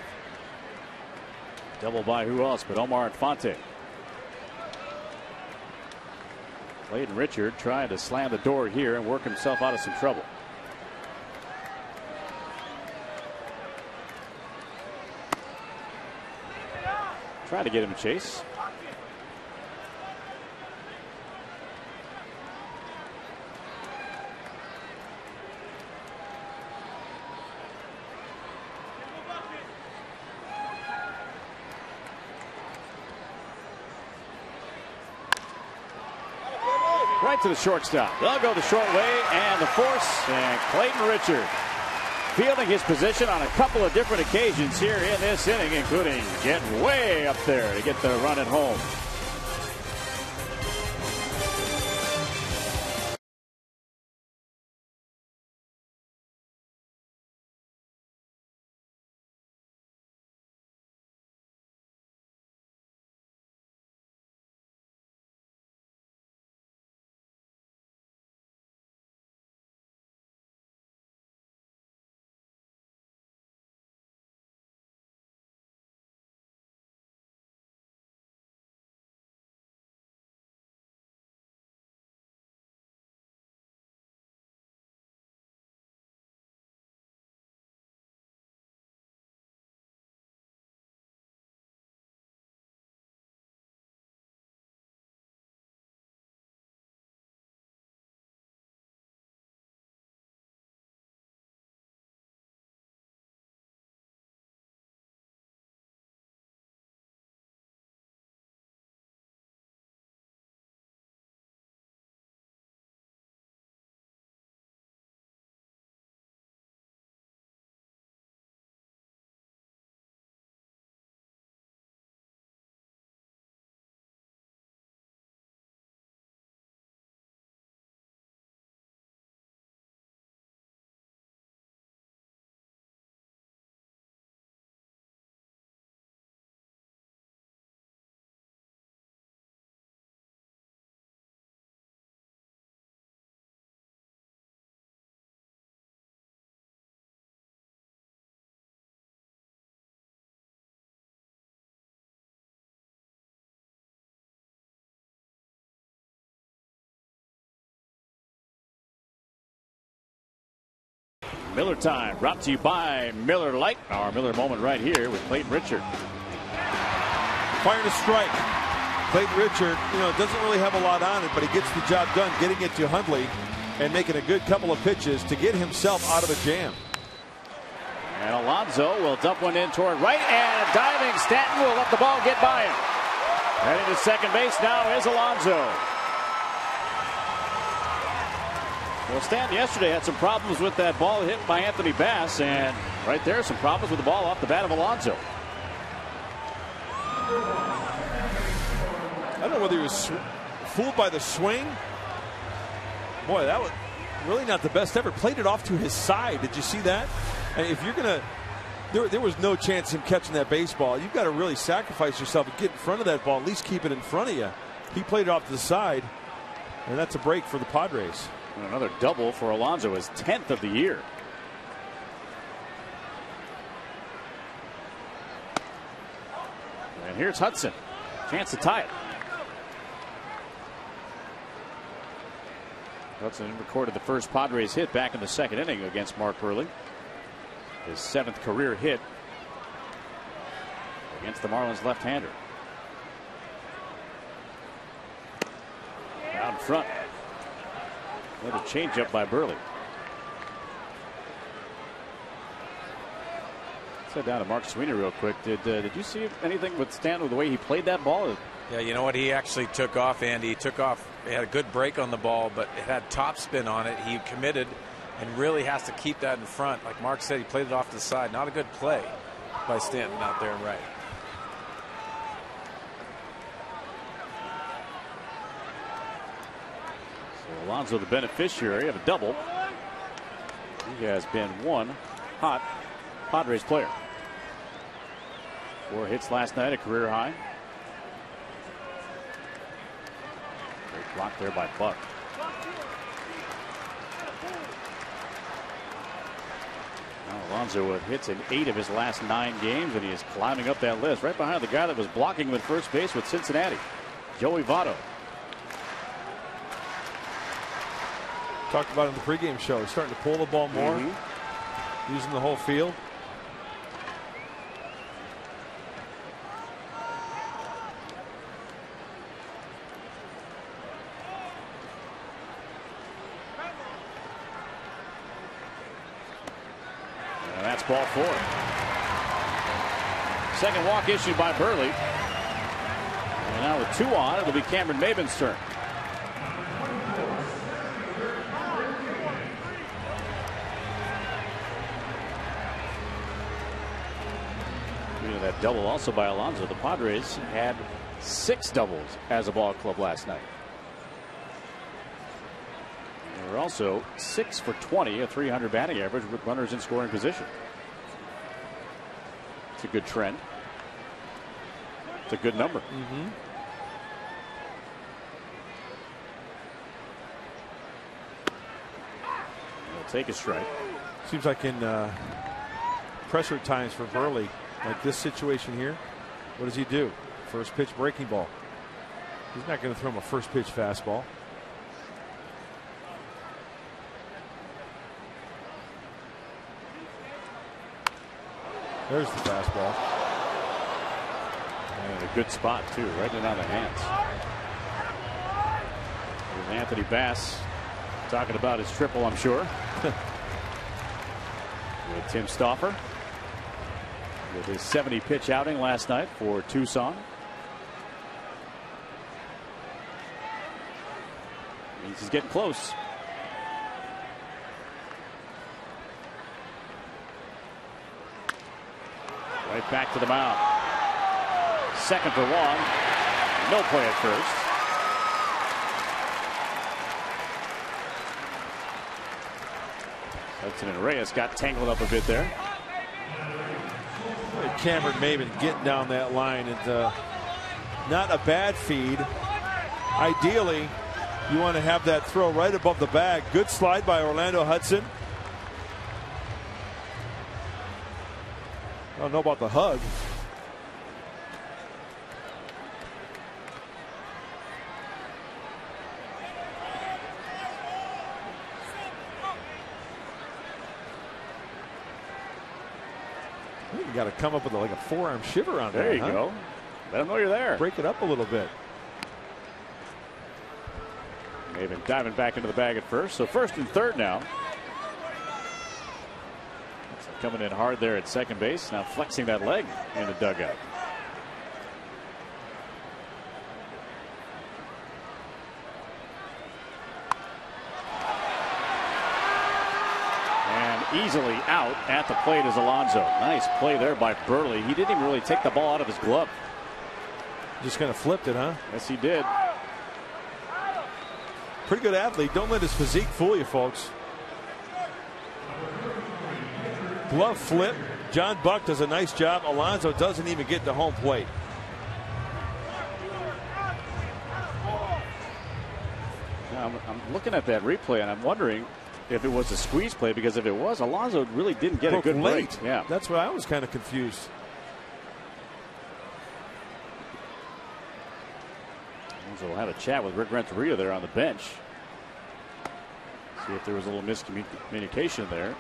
Double by who else but Omar Infante. Clayton Richard trying to slam the door here and work himself out of some trouble. Trying to get him a chase. Right to the shortstop. They'll go the short way and the force, and Clayton Richard fielding his position on a couple of different occasions here in this inning, including getting way up there to get the run at home. Miller time brought to you by Miller Lite. Our Miller moment right here with Clayton Richard. Fired a strike. Clayton Richard, doesn't really have a lot on it, but he gets the job done, getting it to Hundley and making a good couple of pitches to get himself out of a jam. And Alonso will dump one in toward right, and diving Stanton will let the ball get by him. Heading to second base now is Alonso. Well, Stanton yesterday had some problems with that ball hit by Anthony Bass, and right there some problems with the ball off the bat of Alonso. I don't know whether he was fooled by the swing. Boy, that was really not the best ever. Played it off to his side. Did you see that? And if you're going to, there was no chance him catching that baseball. You've got to really sacrifice yourself and get in front of that ball, at least keep it in front of you. He played it off to the side, and that's a break for the Padres. And another double for Alonso, his 10th of the year. And here's Hudson. Chance to tie it. Hudson recorded the first Padres hit back in the second inning against Mark Buehrle. His 7th career hit against the Marlins left-hander. Down front. Another changeup by Buehrle. Let's head down to Mark Sweeney real quick. Did you see anything with Stanton with the way he played that ball? Yeah, you know what? He actually took off, Andy. He took off. He had a good break on the ball, but it had topspin on it. He committed and really has to keep that in front. Like Mark said, he played it off to the side. Not a good play by Stanton out there in right. So Alonso the beneficiary of a double. has been one hot Padres player. 4 hits last night, a career high. Great block there by Buck. Now Alonso with hits in 8 of his last 9 games, and he is climbing up that list, right behind the guy that was blocking him at first base with Cincinnati, Joey Votto. Talked about it in the pregame show. He's starting to pull the ball more, using the whole field. And that's ball 4. Second walk issued by Buehrle. And now with 2 on, it'll be Cameron Maben's turn. That double also by Alonso. The Padres had 6 doubles as a ball club last night. They were also 6 for 20, a .300 batting average with runners in scoring position. It's a good trend. It's a good number. He'll take a strike. Seems like in pressure times for Buehrle, like this situation here, what does he do? First pitch breaking ball. He's not going to throw him a first pitch fastball. There's the fastball. And a good spot too, right in on the hands. There's Anthony Bass talking about his triple, I'm sure. With Tim Stauffer with his 70 pitch outing last night for Tucson. Means he's getting close. Right back to the mound. Second for 1. No play at first. Hudson and Reyes got tangled up a bit there. Cameron Maben getting down that line, and not a bad feed. Ideally, you want to have that throw right above the bag. Good slide by Orlando Hudson. I don't know about the hug. You got to come up with like a forearm shiver on that. There you go. Let them know you're there. Break it up a little bit. Maben diving back into the bag at first. So first and third now. Coming in hard there at second base. Now flexing that leg in the dugout. And easily out at the plate is Alonso. Nice play there by Buehrle. He didn't even really take the ball out of his glove. Just kind of flipped it, huh? Yes, he did. Pretty good athlete. Don't let his physique fool you, folks. Glove flip. John Buck does a nice job. Alonso doesn't even get to home plate. Now, I'm looking at that replay and I'm wondering if it was a squeeze play, because if it was, Alonso really didn't get a good break. Yeah, that's why I was kind of confused. So we'll have a chat with Rick Renteria there on the bench. See if there was a little miscommunication there.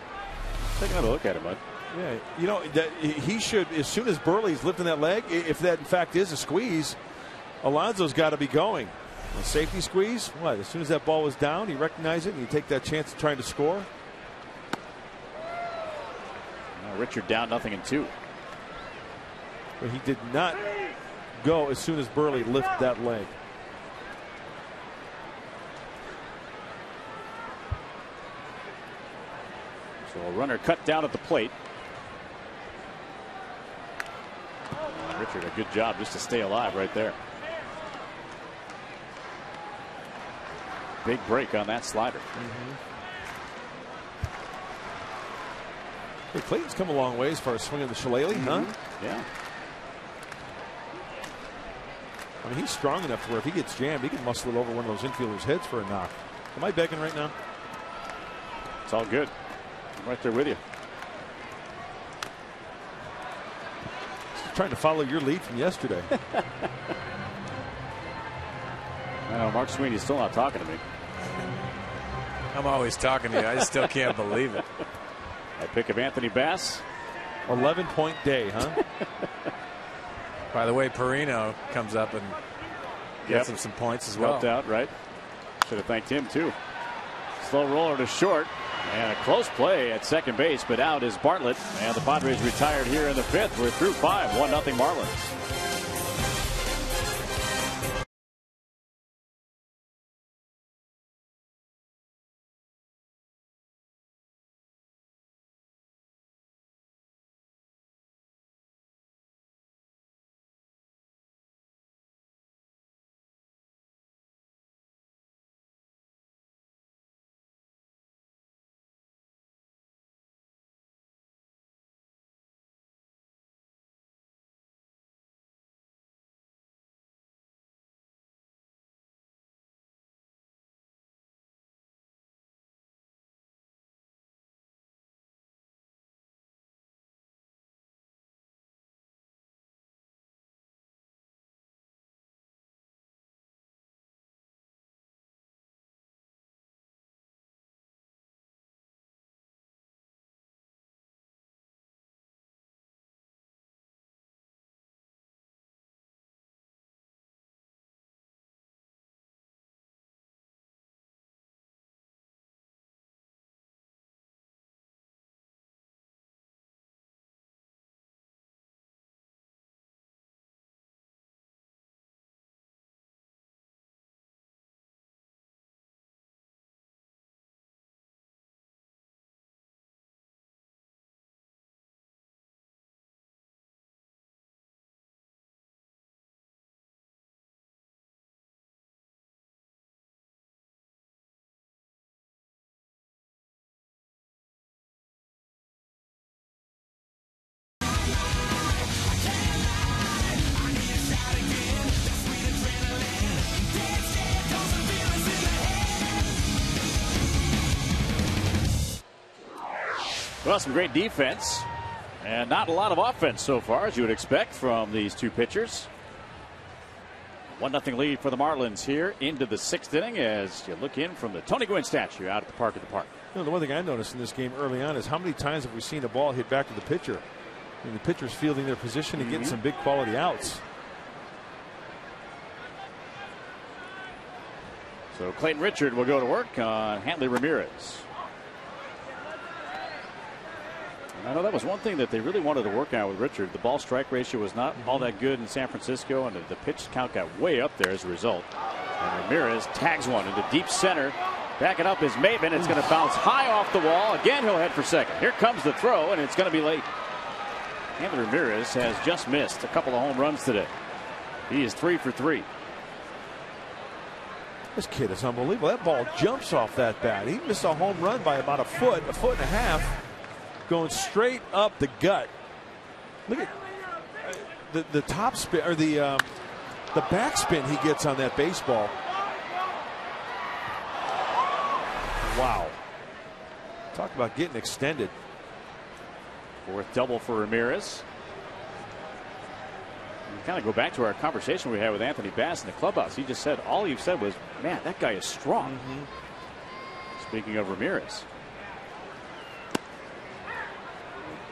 Take another look at it, bud. Yeah, you know, that he should, as soon as Buehrle's lifting that leg, if that in fact is a squeeze, Alonso's got to be going. A safety squeeze? What? As soon as that ball was down, he recognized it and you take that chance of trying to score? Now Richard down 0-2. But he did not go as soon as Buehrle lifted that leg. So a runner cut down at the plate. Richard, a good job just to stay alive right there. Big break on that slider. Hey, Clayton's come a long way as far as swinging the shillelagh, huh? Yeah. I mean, he's strong enough to where if he gets jammed, he can muscle it over one of those infielders' heads for a knock. Am I begging right now? It's all good. I'm right there with you. Just trying to follow your lead from yesterday. Mark Sweeney's still not talking to me. I'm always talking to you. I still can't believe it. I pick of Anthony Bass. 11-point day, huh? By the way, Perino comes up and gets him some points as well. Helped out, right? Should have thanked him, too. Slow roller to short. And a close play at second base, but out is Bartlett. And the Padres retired here in the fifth. We're through 5, 1-0 Marlins. Well, some great defense and not a lot of offense so far, as you would expect from these two pitchers. 1-0 lead for the Marlins here into the 6th inning as you look in from the Tony Gwynn statue out at the Park at the Park. You know, the one thing I noticed in this game early on is how many times have we seen a ball hit back to the pitcher? I mean, the pitcher's fielding their position and getting some big quality outs. So Clayton Richard will go to work on Hanley Ramirez. I know that was one thing that they really wanted to work out with Richard. The ball strike ratio was not all that good in San Francisco, and the pitch count got way up there as a result. And Ramirez tags one into deep center. Backing up is Maven. It's going to bounce high off the wall. Again, he'll head for second. Here comes the throw, and it's going to be late. Hanley Ramirez has just missed a couple of home runs today. He is 3 for 3. This kid is unbelievable. That ball jumps off that bat. He missed a home run by about a foot and a half. Going straight up the gut. Look at the top spin, or the backspin he gets on that baseball. Wow. Talk about getting extended. 4th double for Ramirez. We kind of go back to our conversation we had with Anthony Bass in the clubhouse. He just said, all he said was, man, that guy is strong. Speaking of Ramirez.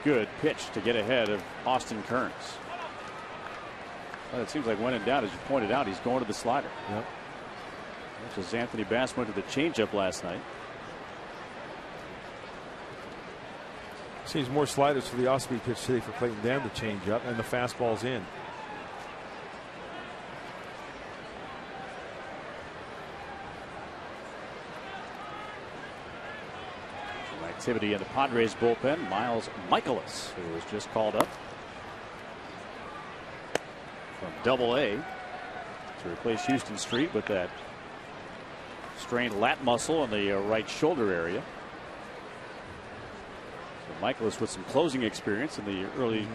Good pitch to get ahead of Austin Kearns. Well, it seems like when in doubt, as you pointed out, he's going to the slider. Yep. Which is Anthony Bass went to the changeup last night. Seems more sliders for the off-speed pitch today for Clayton than the changeup, and the fastball's in. Activity in the Padres bullpen. Miles Michaelis, who was just called up from Double-A to replace Houston Street with that strained lat muscle in the right shoulder area. So Michaelis with some closing experience in the early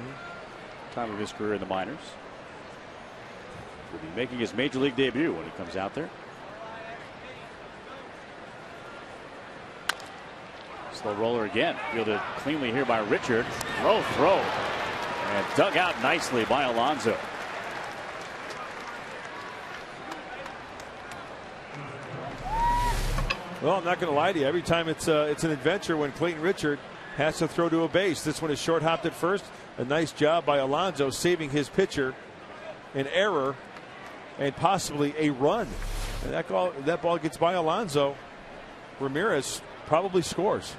time of his career in the minors. Will be making his major league debut when he comes out there. Slow roller again. Fielded cleanly here by Richard. Low throw. And dug out nicely by Alonso. Well, I'm not going to lie to you. Every time it's an adventure when Clayton Richard has to throw to a base. This one is short hopped at first. A nice job by Alonso saving his pitcher an error and possibly a run. And that ball gets by Alonso. Ramirez probably scores.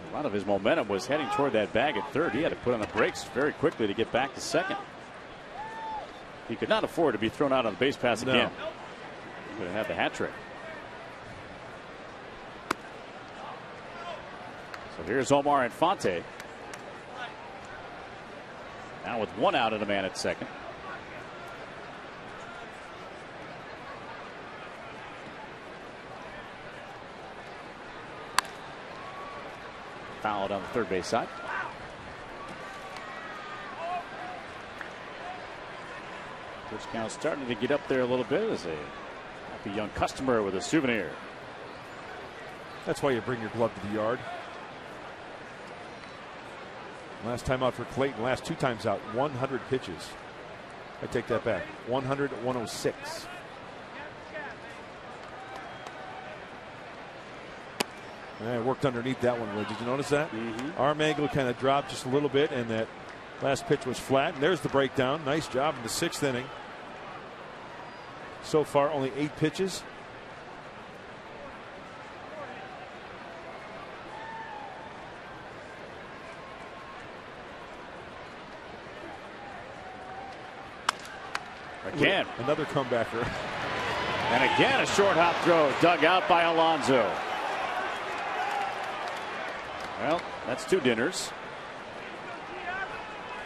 A lot of his momentum was heading toward that bag at third. He had to put on the brakes very quickly to get back to second. He could not afford to be thrown out on the base pass again. He could have had the hat trick. So here's Omar Infante. Now with one out and a man at second. Fouled on the third base side. Pitch count starting to get up there a little bit as a happy young customer with a souvenir. That's why you bring your glove to the yard. Last time out for Clayton, last 2 times out, 100 pitches. I take that back. 100, 106. It worked underneath that one, Wood. Did you notice that? Arm angle kind of dropped just a little bit, and that last pitch was flat. And there's the breakdown. Nice job in the 6th inning. So far, only 8 pitches. Again. Another comebacker. And again, a short hop throw dug out by Alonso. Well, that's 2 dinners.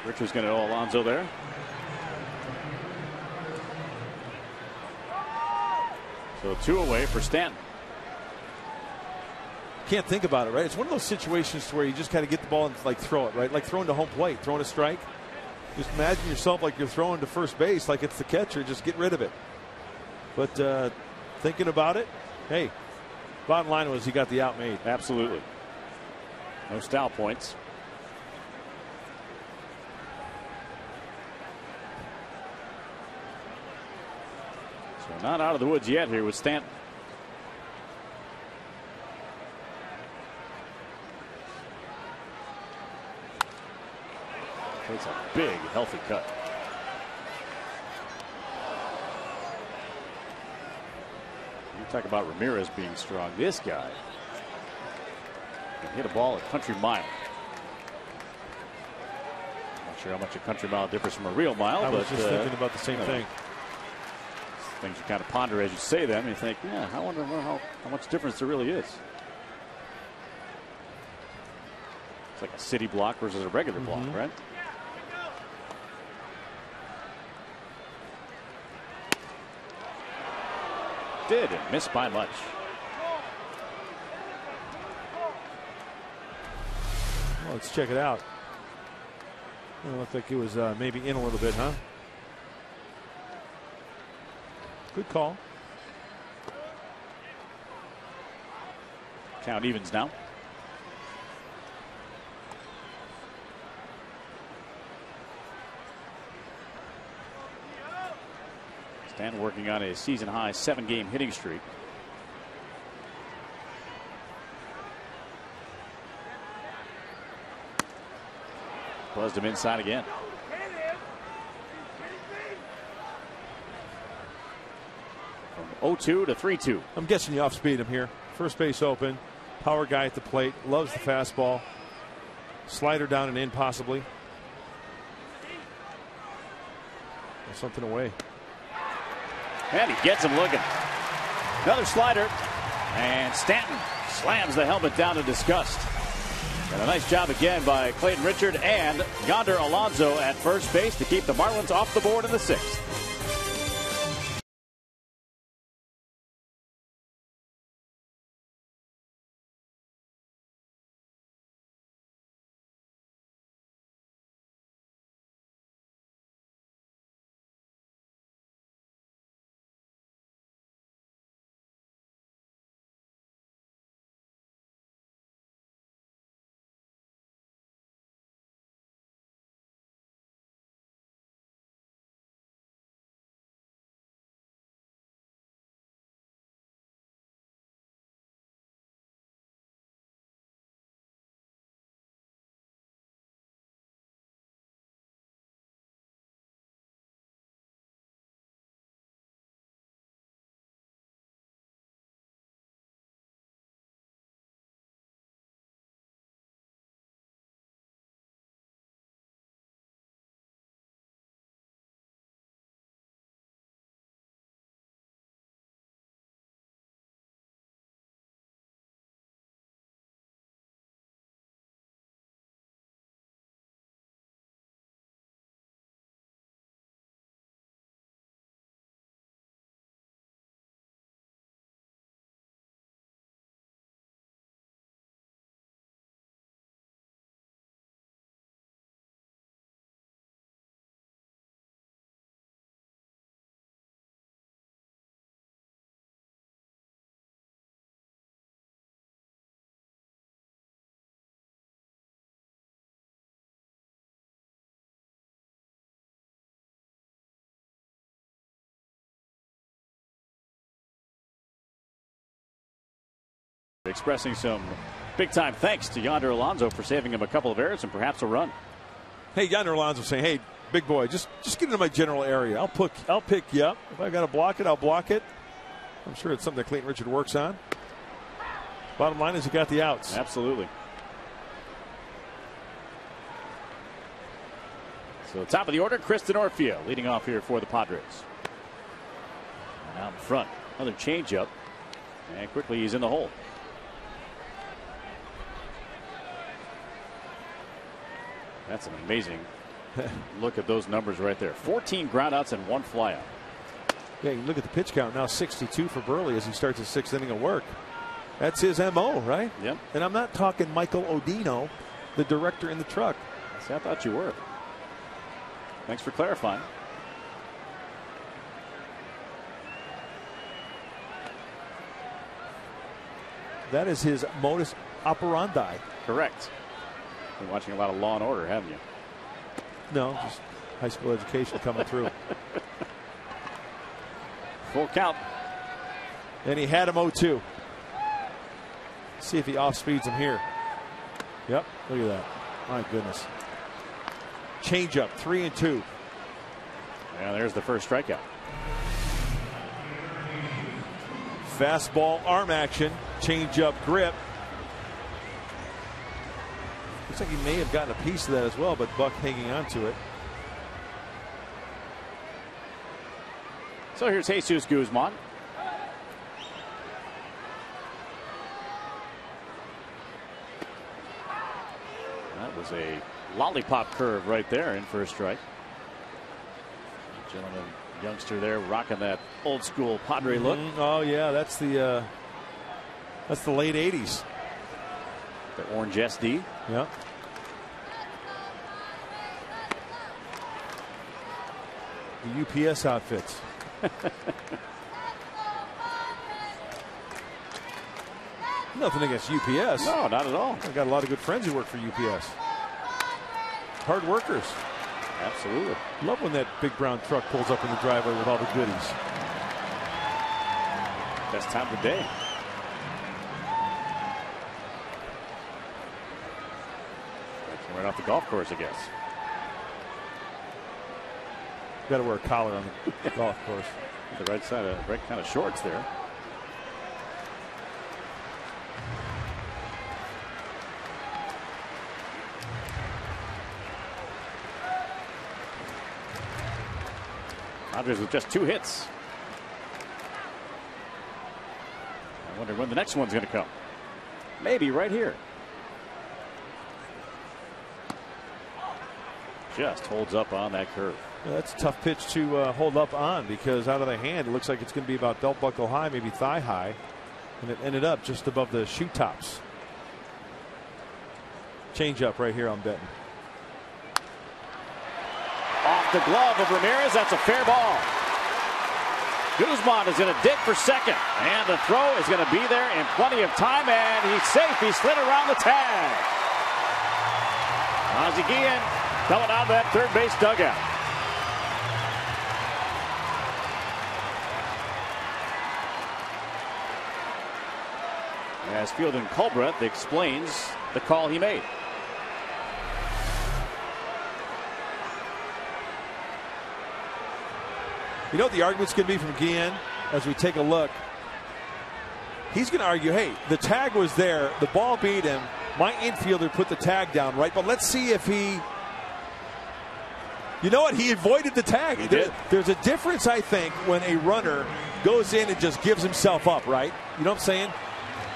Richard's going to owe Alonso there. So 2 away for Stanton. Can't think about it, right? It's one of those situations where you just kind of get the ball and like throw it, right? Like throwing to home plate, throwing a strike. Just imagine yourself like you're throwing to first base, like it's the catcher. Just get rid of it. But thinking about it, hey, bottom line was he got the out made. Absolutely. No style points. So not out of the woods yet here with Stanton. Takes a big, healthy cut. You talk about Ramirez being strong. This guy can hit a ball a country mile. Not sure how much a country mile differs from a real mile. I was just thinking about the same thing. Things you kind of ponder as you say them. You think, yeah, I wonder how much difference there really is. It's like a city block versus a regular block, right? Did and missed by much. Well, let's check it out. It looked like it was maybe in a little bit, huh? Good call. Count evens now. Stanton working on a season high 7-game hitting streak. Buzzed him inside again. From 0-2 to 3-2. I'm guessing you off speed him here. First base open. Power guy at the plate. Loves the fastball. Slider down and in possibly. Something away. And he gets him looking. Another slider. And Stanton slams the helmet down in disgust. And a nice job again by Clayton Richard and Yonder Alonso at first base to keep the Marlins off the board in the 6th. expressing some big-time thanks to Yonder Alonso for saving him a couple of errors and perhaps a run. Hey, Yonder Alonso saying, hey, big boy, just get into my general area. I'll pick you up. If I got to block it, I'll block it. I'm sure it's something that Clayton Richard works on. Bottom line is he got the outs. Absolutely. So top of the order, Kristen Orfia leading off here for the Padres. And out in front, another changeup. And quickly he's in the hole. That's an amazing look at those numbers right there. 14 groundouts and 1 flyout. Yeah, you look at the pitch count now, 62 for Buehrle as he starts his 6th inning of work. That's his MO, right? Yep. And I'm not talking Michael Odino, the director in the truck. See, I thought you were. Thanks for clarifying. That is his modus operandi. Correct. Been watching a lot of Law and Order, haven't you? No, just high school education coming through. Full count. And he had him 0-2. See if he off speeds him here. Yep, look at that. My goodness. Change up, 3-2. Yeah, there's the first strikeout. Fastball arm action, change up grip. Looks like he may have gotten a piece of that as well, but Buck hanging on to it. So here's Jesus Guzman. That was a lollipop curve right there in for a strike. Gentleman, youngster there rocking that old school Padre look. Oh yeah, that's the late 80s. The orange SD. Yeah. The UPS outfits. Nothing against UPS. No, not at all. I've got a lot of good friends who work for UPS. Hard workers. Absolutely. Love when that big brown truck pulls up in the driveway with all the goodies. Best time of the day. Right off the golf course, I guess. Got to wear a collar on the golf course. The right side of right kind of shorts there. Padres with just 2 hits. I wonder when the next one's going to come. Maybe right here. Just holds up on that curve. Yeah, that's a tough pitch to hold up on, because out of the hand it looks like it's going to be about belt buckle high, maybe thigh high, and it ended up just above the shoe tops. Change up right here, I'm betting. Off the glove of Ramirez. That's a fair ball. Guzman is going to dig for second, and the throw is going to be there in plenty of time, and he's safe. He slid around the tag. Ozzie Guillen coming out of that third base dugout. As Fielding Culbreth explains the call he made. You know what the argument's going to be from Guillen as we take a look? He's going to argue, hey, the tag was there, the ball beat him, my infielder put the tag down, right? But let's see if he... You know what? He avoided the tag. He did. There's a difference, I think, when a runner goes in and just gives himself up, right? You know what I'm saying?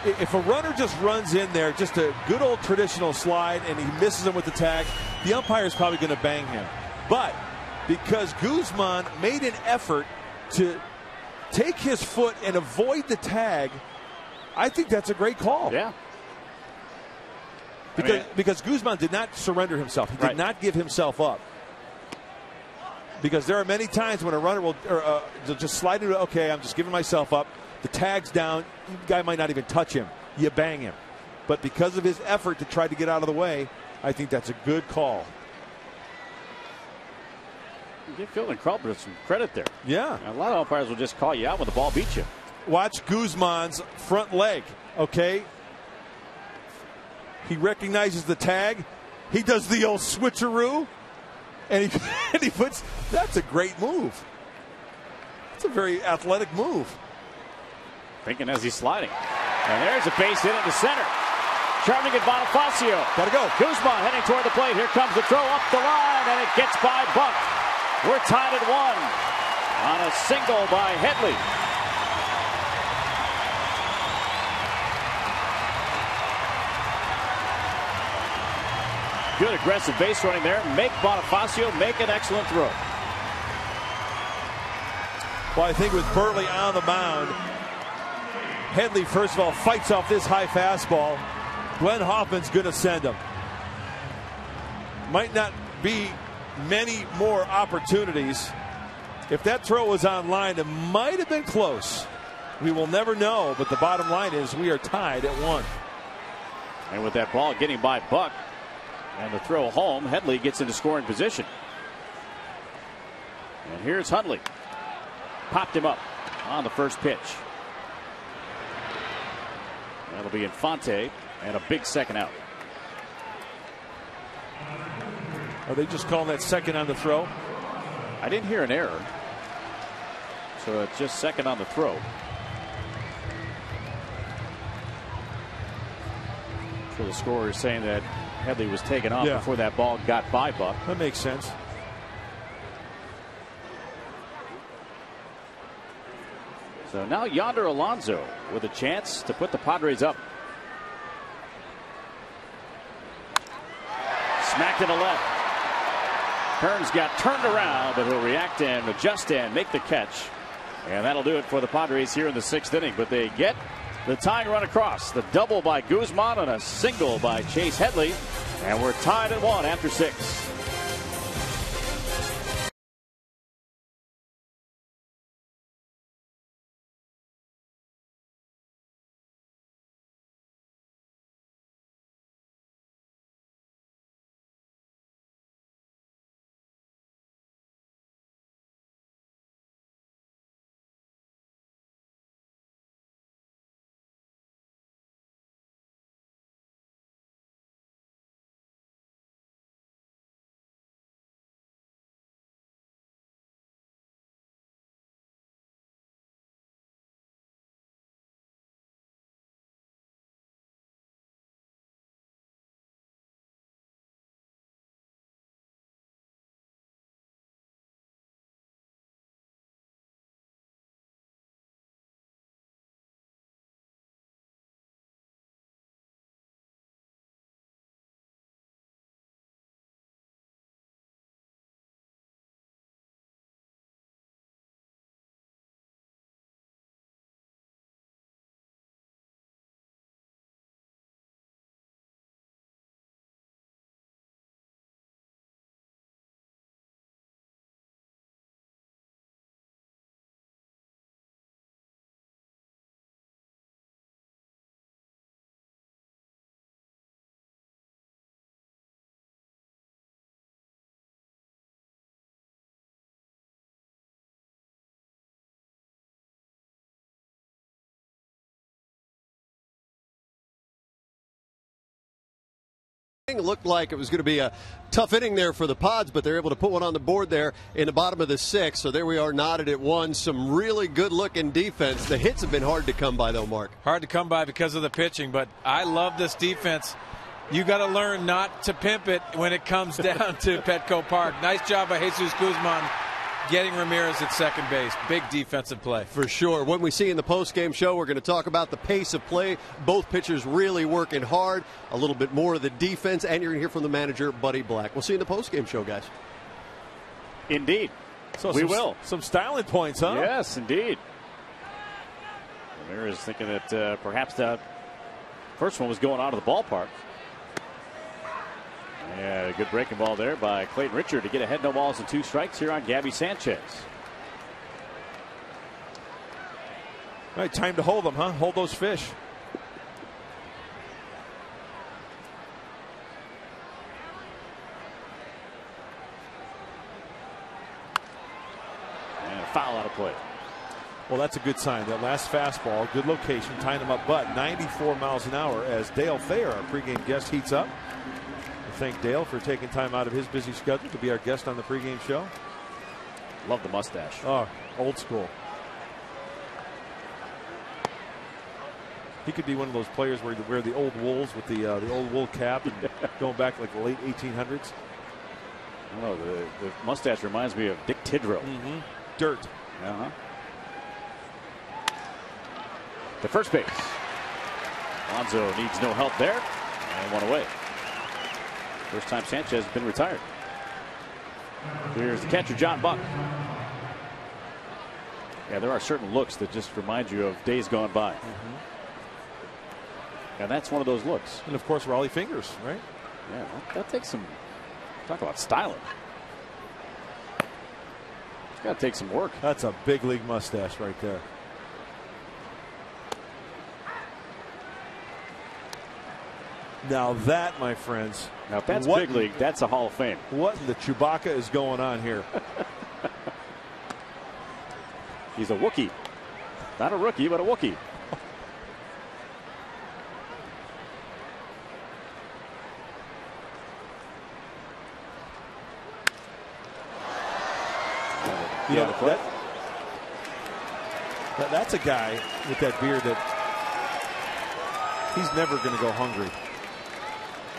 If a runner just runs in there, just a good old traditional slide, and he misses him with the tag, the umpire is probably going to bang him. But because Guzman made an effort to take his foot and avoid the tag, I think that's a great call. Yeah. Because Guzman did not surrender himself. He did not give himself up. Because there are many times when a runner will just slide into, okay, I'm just giving myself up. The tag's down. The guy might not even touch him. You bang him. But because of his effort to try to get out of the way, I think that's a good call. Give Fielding Culbreth some credit there. Yeah. A lot of umpires will just call you out when the ball beats you. Watch Guzman's front leg, okay? He recognizes the tag. He does the old switcheroo. And he puts, that's a great move. It's a very athletic move. Thinking as he's sliding. And there's a base hit into center. Charging at Bonifacio. Gotta go. Guzman heading toward the plate. Here comes the throw up the line, and it gets by Buck. We're tied at 1 on a single by Headley. Good aggressive base running there. Make Bonifacio make an excellent throw. Well, I think with Buehrle on the mound, Headley, first of all, fights off this high fastball. Glenn Hoffman's going to send him. Might not be many more opportunities. If that throw was on line, it might have been close. We will never know, but the bottom line is we are tied at 1. And with that ball getting by Buck and the throw home, Headley gets into scoring position. And here's Hundley. Popped him up on the first pitch. That'll be Infante and a big second out. Are they just calling that second on the throw? I didn't hear an error. So it's just second on the throw. So the scorer is saying that Headley was taken off before that ball got by Buck. That makes sense. So now Yonder Alonso with a chance to put the Padres up. Smacked to the left. Kearns got turned around, but he'll react and adjust and make the catch. And that'll do it for the Padres here in the 6th inning. But they get the tying run across. The double by Guzman and a single by Chase Headley. And we're tied at 1 after 6. It looked like it was going to be a tough inning there for the Pods, but they're able to put one on the board there in the bottom of the 6th. So there we are, knotted at 1. Some really good-looking defense. The hits have been hard to come by, though, Mark. Hard to come by because of the pitching, but I love this defense. You got to learn not to pimp it when it comes down to Petco Park. Nice job by Jesus Guzman getting Ramirez at second base. Big defensive play. For sure. When we see in the post-game show, we're going to talk about the pace of play. Both pitchers really working hard. A little bit more of the defense, and you're going to hear from the manager, Buddy Black. We'll see you in the post-game show, guys. Indeed. So we will. Some styling points, huh? Yes, indeed. Ramirez thinking that perhaps that first one was going out of the ballpark. Yeah, good breaking ball there by Clayton Richard to get ahead, no balls and 2 strikes here on Gabby Sanchez. All right, time to hold them, huh? Hold those fish. And a foul out of play. Well, that's a good sign. That last fastball, good location, tying him up, but 94 miles an hour as Dale Thayer, our pregame guest, heats up. We thank Dale for taking time out of his busy schedule to be our guest on the pregame show. Love the mustache. Oh, old school. He could be one of those players where you wear the old wools with the old wool cap and going back like the late 1800s. I don't know. The mustache reminds me of Dick Tidrow. Mm-hmm. Dirt. Uh-huh. To first base. Alonso needs no help there. And one away. First time Sanchez has been retired. Here's the catcher, John Buck. Yeah, there are certain looks that just remind you of days gone by. Mm-hmm. And that's one of those looks. And of course, Raleigh fingers, right? Yeah, that takes some. Talk about styling. It's got to take some work. That's a big league mustache right there. Now that, my friends. Now if that's big league, that's a Hall of Fame. What in the Chewbacca is going on here? He's a Wookiee. Not a rookie, but a Wookiee. Yeah, that's a guy with that beard that he's never going to go hungry.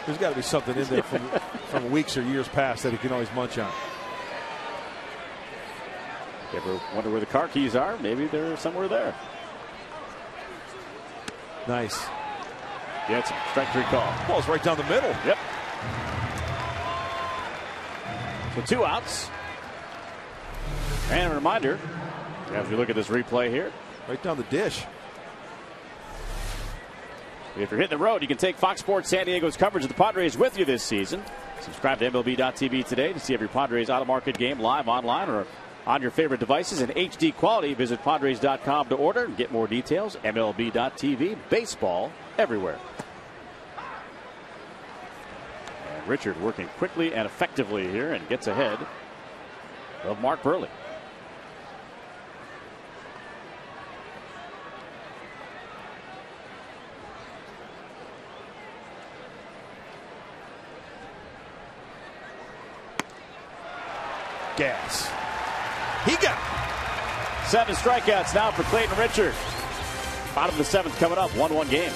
There's got to be something in there from weeks or years past that he can always munch on. You ever wonder where the car keys are? Maybe they're somewhere there. Nice. Yeah, it's a strike three call. Ball's right down the middle. Yep. So 2 outs. And a reminder, as we look at this replay here. Right down the dish. If you're hitting the road, you can take Fox Sports San Diego's coverage of the Padres with you this season. Subscribe to MLB.tv today to see every Padres out-of-market game live online or on your favorite devices in HD quality. Visit Padres.com to order and get more details. MLB.tv, baseball everywhere. And Richard working quickly and effectively here and gets ahead of Mark Buehrle. Gas. He got it. 7 strikeouts now for Clayton Richard. Bottom of the 7th coming up. 1-1 game.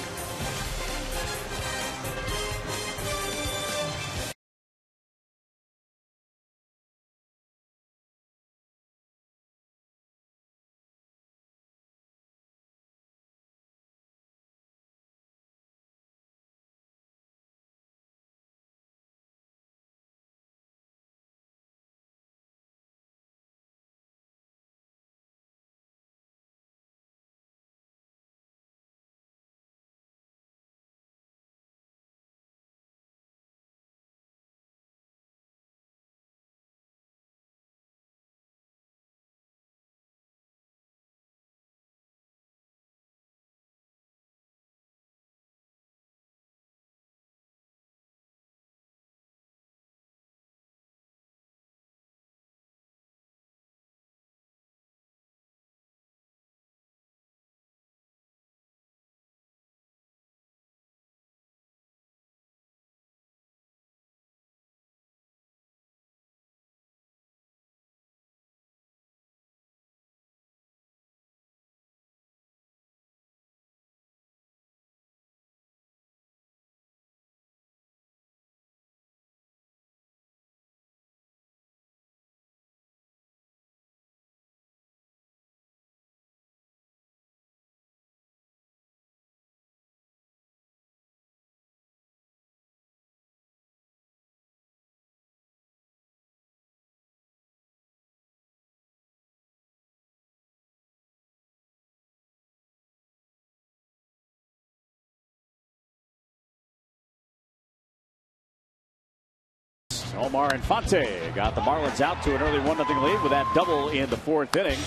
Omar Infante got the Marlins out to an early 1-0 lead with that double in the 4th inning.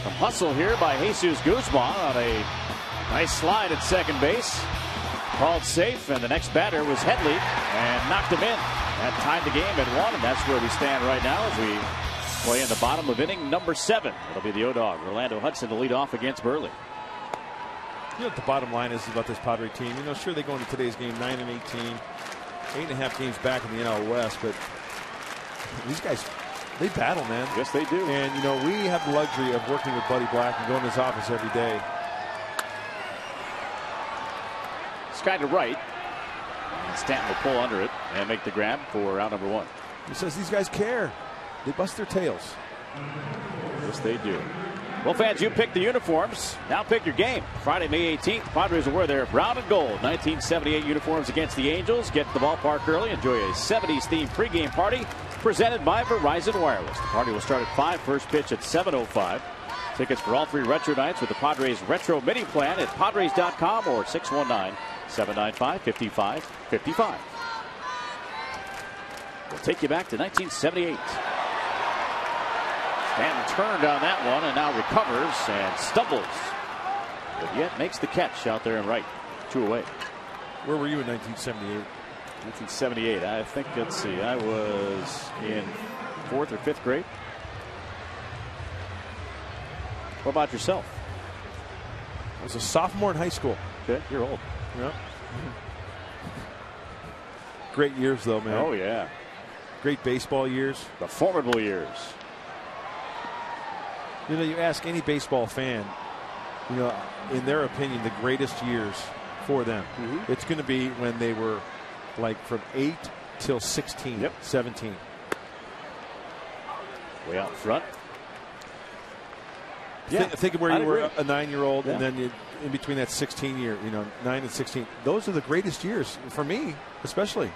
Some hustle here by Jesus Guzman on a nice slide at second base. Called safe, and the next batter was Headley and knocked him in. That tied the game at 1, and that's where we stand right now as we Play in the bottom of inning number 7. It'll be the O-Dog, Orlando Hudson, to lead off against Buehrle. You know what the bottom line is about this Padre team? You know, sure, they go into today's game 9-18, 8.5 games back in the NL West, but these guys, they battle, man. Yes, they do. And, you know, we have the luxury of working with Buddy Black and going to his office every day. Sky to right. And Stanton will pull under it and make the grab for out number 1. He says these guys care. They bust their tails. Yes, they do. Well, fans, you pick the uniforms. Now pick your game. Friday, May 18th, Padres will wear their brown and gold 1978 uniforms against the Angels. Get to the ballpark early. Enjoy a 70s-themed pregame party presented by Verizon Wireless. The party will start at 5, first pitch at 7:05. Tickets for all 3 retro nights with the Padres Retro Mini Plan at Padres.com or 619-795-5555. We'll take you back to 1978. Stanton turned on that one and now recovers and stumbles, but yet makes the catch out there and right. 2 away. Where were you in 1978? 1978. I think, let's see, I was in 4th or 5th grade. What about yourself? I was a sophomore in high school. Okay, you're old. Yeah. Great years, though, man. Oh, yeah. Great baseball years. The formidable years. You know, you ask any baseball fan, you know, in their opinion, the greatest years for them. It's going to be when they were like from 8 till 16, 17. Way out front. Think of where you were a 9-year-old, and then in between that 16 year, you know, 9 and 16. Those are the greatest years for me, especially.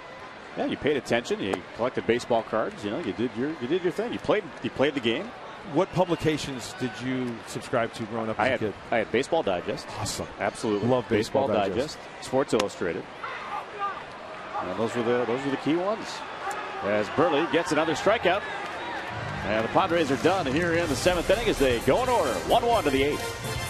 Yeah, you paid attention. You collected baseball cards. You know, you did your thing. You played the game. What publications did you subscribe to growing up as a kid? I had Baseball Digest. Awesome. Absolutely. Love Baseball Digest. Sports Illustrated. And those were the key ones. As Buehrle gets another strikeout. And the Padres are done here in the 7th inning as they go in order. 1-1 to the 8th.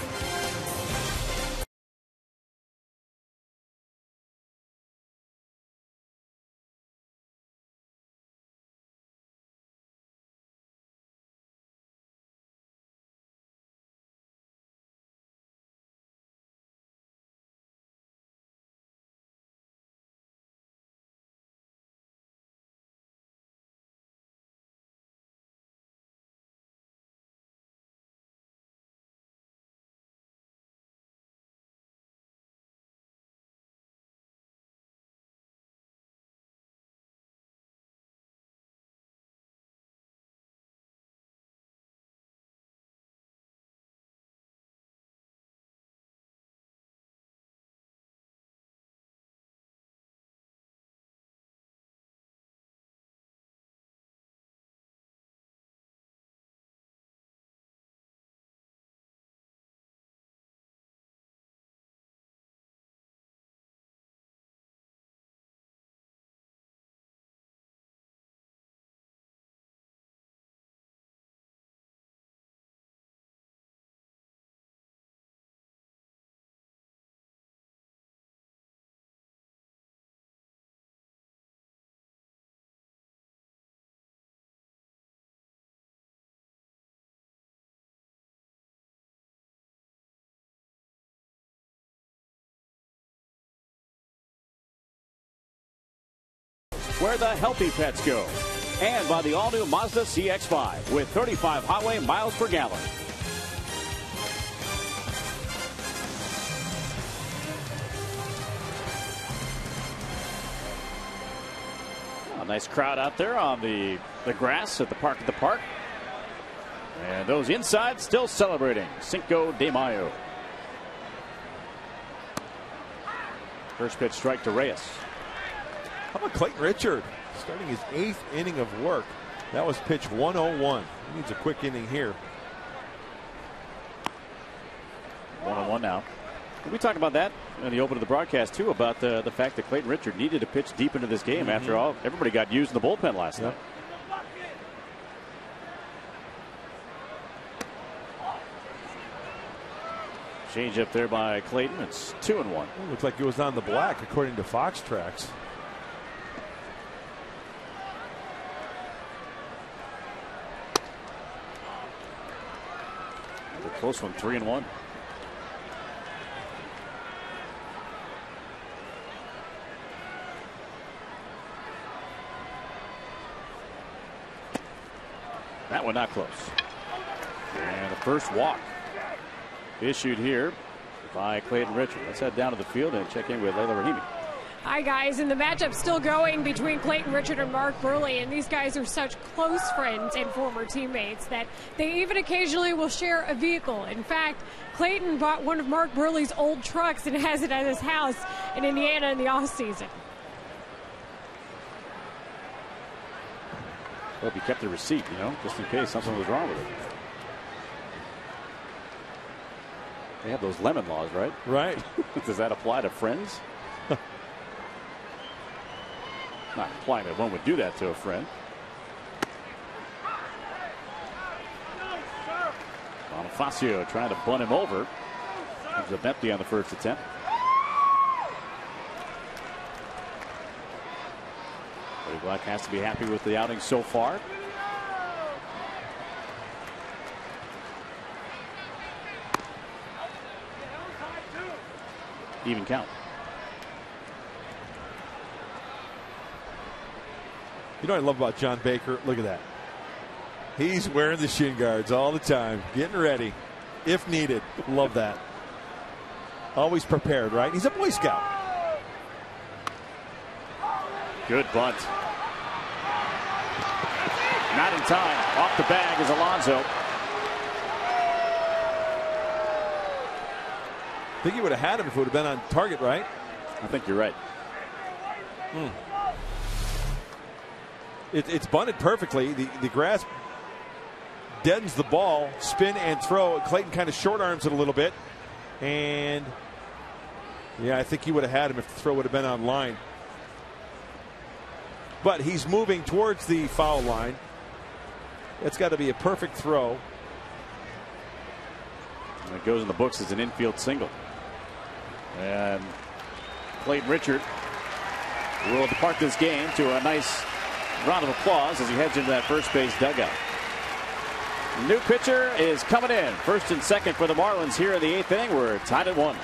Where the healthy pets go. And by the all-new Mazda CX-5 with 35 highway miles per gallon. A nice crowd out there on the grass at the Park at the Park. And those inside still celebrating Cinco de Mayo. First pitch strike to Reyes. How about Clayton Richard starting his 8th inning of work? That was pitch 101. He needs a quick inning here. 1-1 now. We talked about that in the open of the broadcast too, about the fact that Clayton Richard needed to pitch deep into this game. After all, everybody got used in the bullpen last night. Change up there by Clayton. It's 2-1. It looked like it was on the black according to Fox Tracks. close one, 3-1. That one not close. And the first walk issued here by Clayton Richard. Let's head down to the field and check in with Leila Rahimi. Hi, guys. And the matchup still going between Clayton Richard and Mark Buehrle. And these guys are such close friends and former teammates that they even occasionally will share a vehicle. In fact, Clayton bought one of Mark Buehrle's old trucks and has it at his house in Indiana in the offseason. Hope he kept the receipt, you know, just in case something was wrong with it. They have those lemon laws, right? Right. Does that apply to friends? Not implying that one would do that to a friend. Bonifacio trying to bunt him over. Comes up empty on the first attempt. Cody Black has to be happy with the outing so far. Even count. You know what I love about John Baker? Look at that. He's wearing the shin guards all the time, getting ready if needed. Love that. Always prepared, right? He's a Boy Scout. Good bunt. Not in time. Off the bag is Alonso. I think he would have had him if it would have been on target, right? I think you're right. It's bunted perfectly. The grass deadens the ball, spin and throw. Clayton kind of short arms it a little bit. And yeah, I think he would have had him if the throw would have been on line. But he's moving towards the foul line. It's got to be a perfect throw. And it goes in the books as an infield single. And Clayton Richard will depart this game to a nice round of applause as he heads into that first base dugout. New pitcher is coming in. First and second for the Marlins here in the 8th inning. We're tied at 1.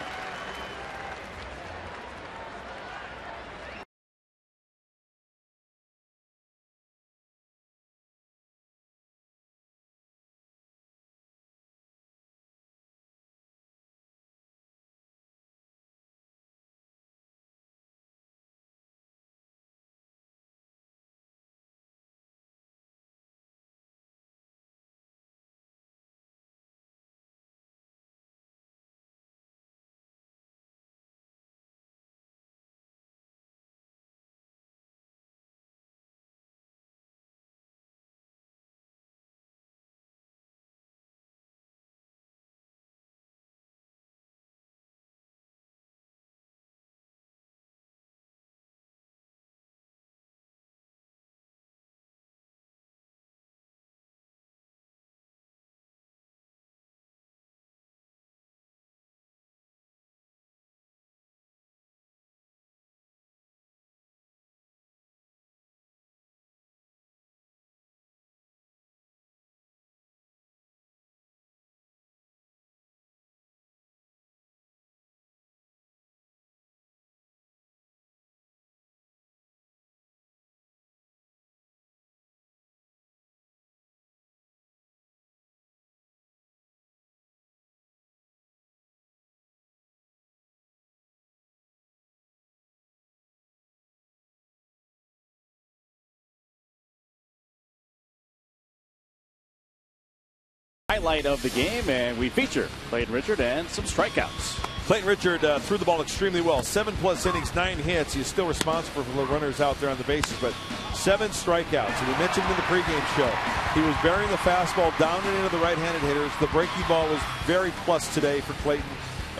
Highlight of the game, and we feature Clayton Richard and some strikeouts. Clayton Richard threw the ball extremely well. 7+ innings, 9 hits. He's still responsible for the runners out there on the bases, but 7 strikeouts. And we mentioned in the pregame show, he was burying the fastball down and into the right-handed hitters. The breaking ball was very plus today for Clayton.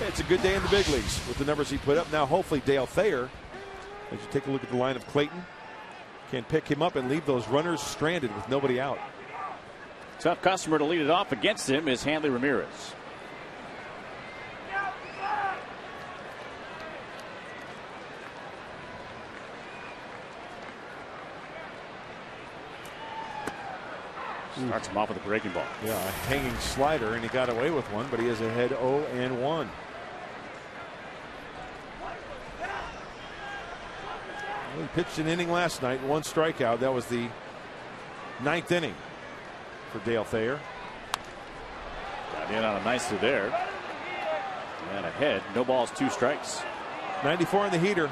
It's a good day in the big leagues with the numbers he put up. Now, hopefully, Dale Thayer, as you take a look at the line of Clayton, can pick him up and leave those runners stranded with nobody out. Tough customer to lead it off against him is Hanley Ramirez. Starts him off with a breaking ball. Yeah, a hanging slider, and he got away with one, but he is ahead 0-1. He pitched an inning last night, 1 strikeout. That was the 9th inning for Dale Thayer. Got in on a nicely there. And ahead, no balls, 2 strikes. 94 in the heater.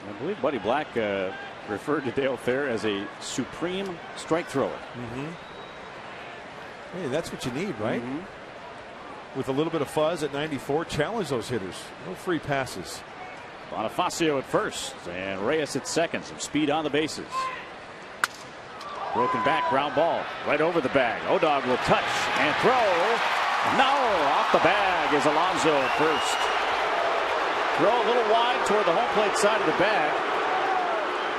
I believe Buddy Black referred to Dale Thayer as a supreme strike thrower. Hey, that's what you need, right? With a little bit of fuzz at 94, challenge those hitters. No free passes. Bonifacio at first, and Reyes at second. Some speed on the bases. Broken back, ground ball, right over the bag. O'Dog will touch and throw. No, off the bag is Alonso at first. Throw a little wide toward the home plate side of the bag.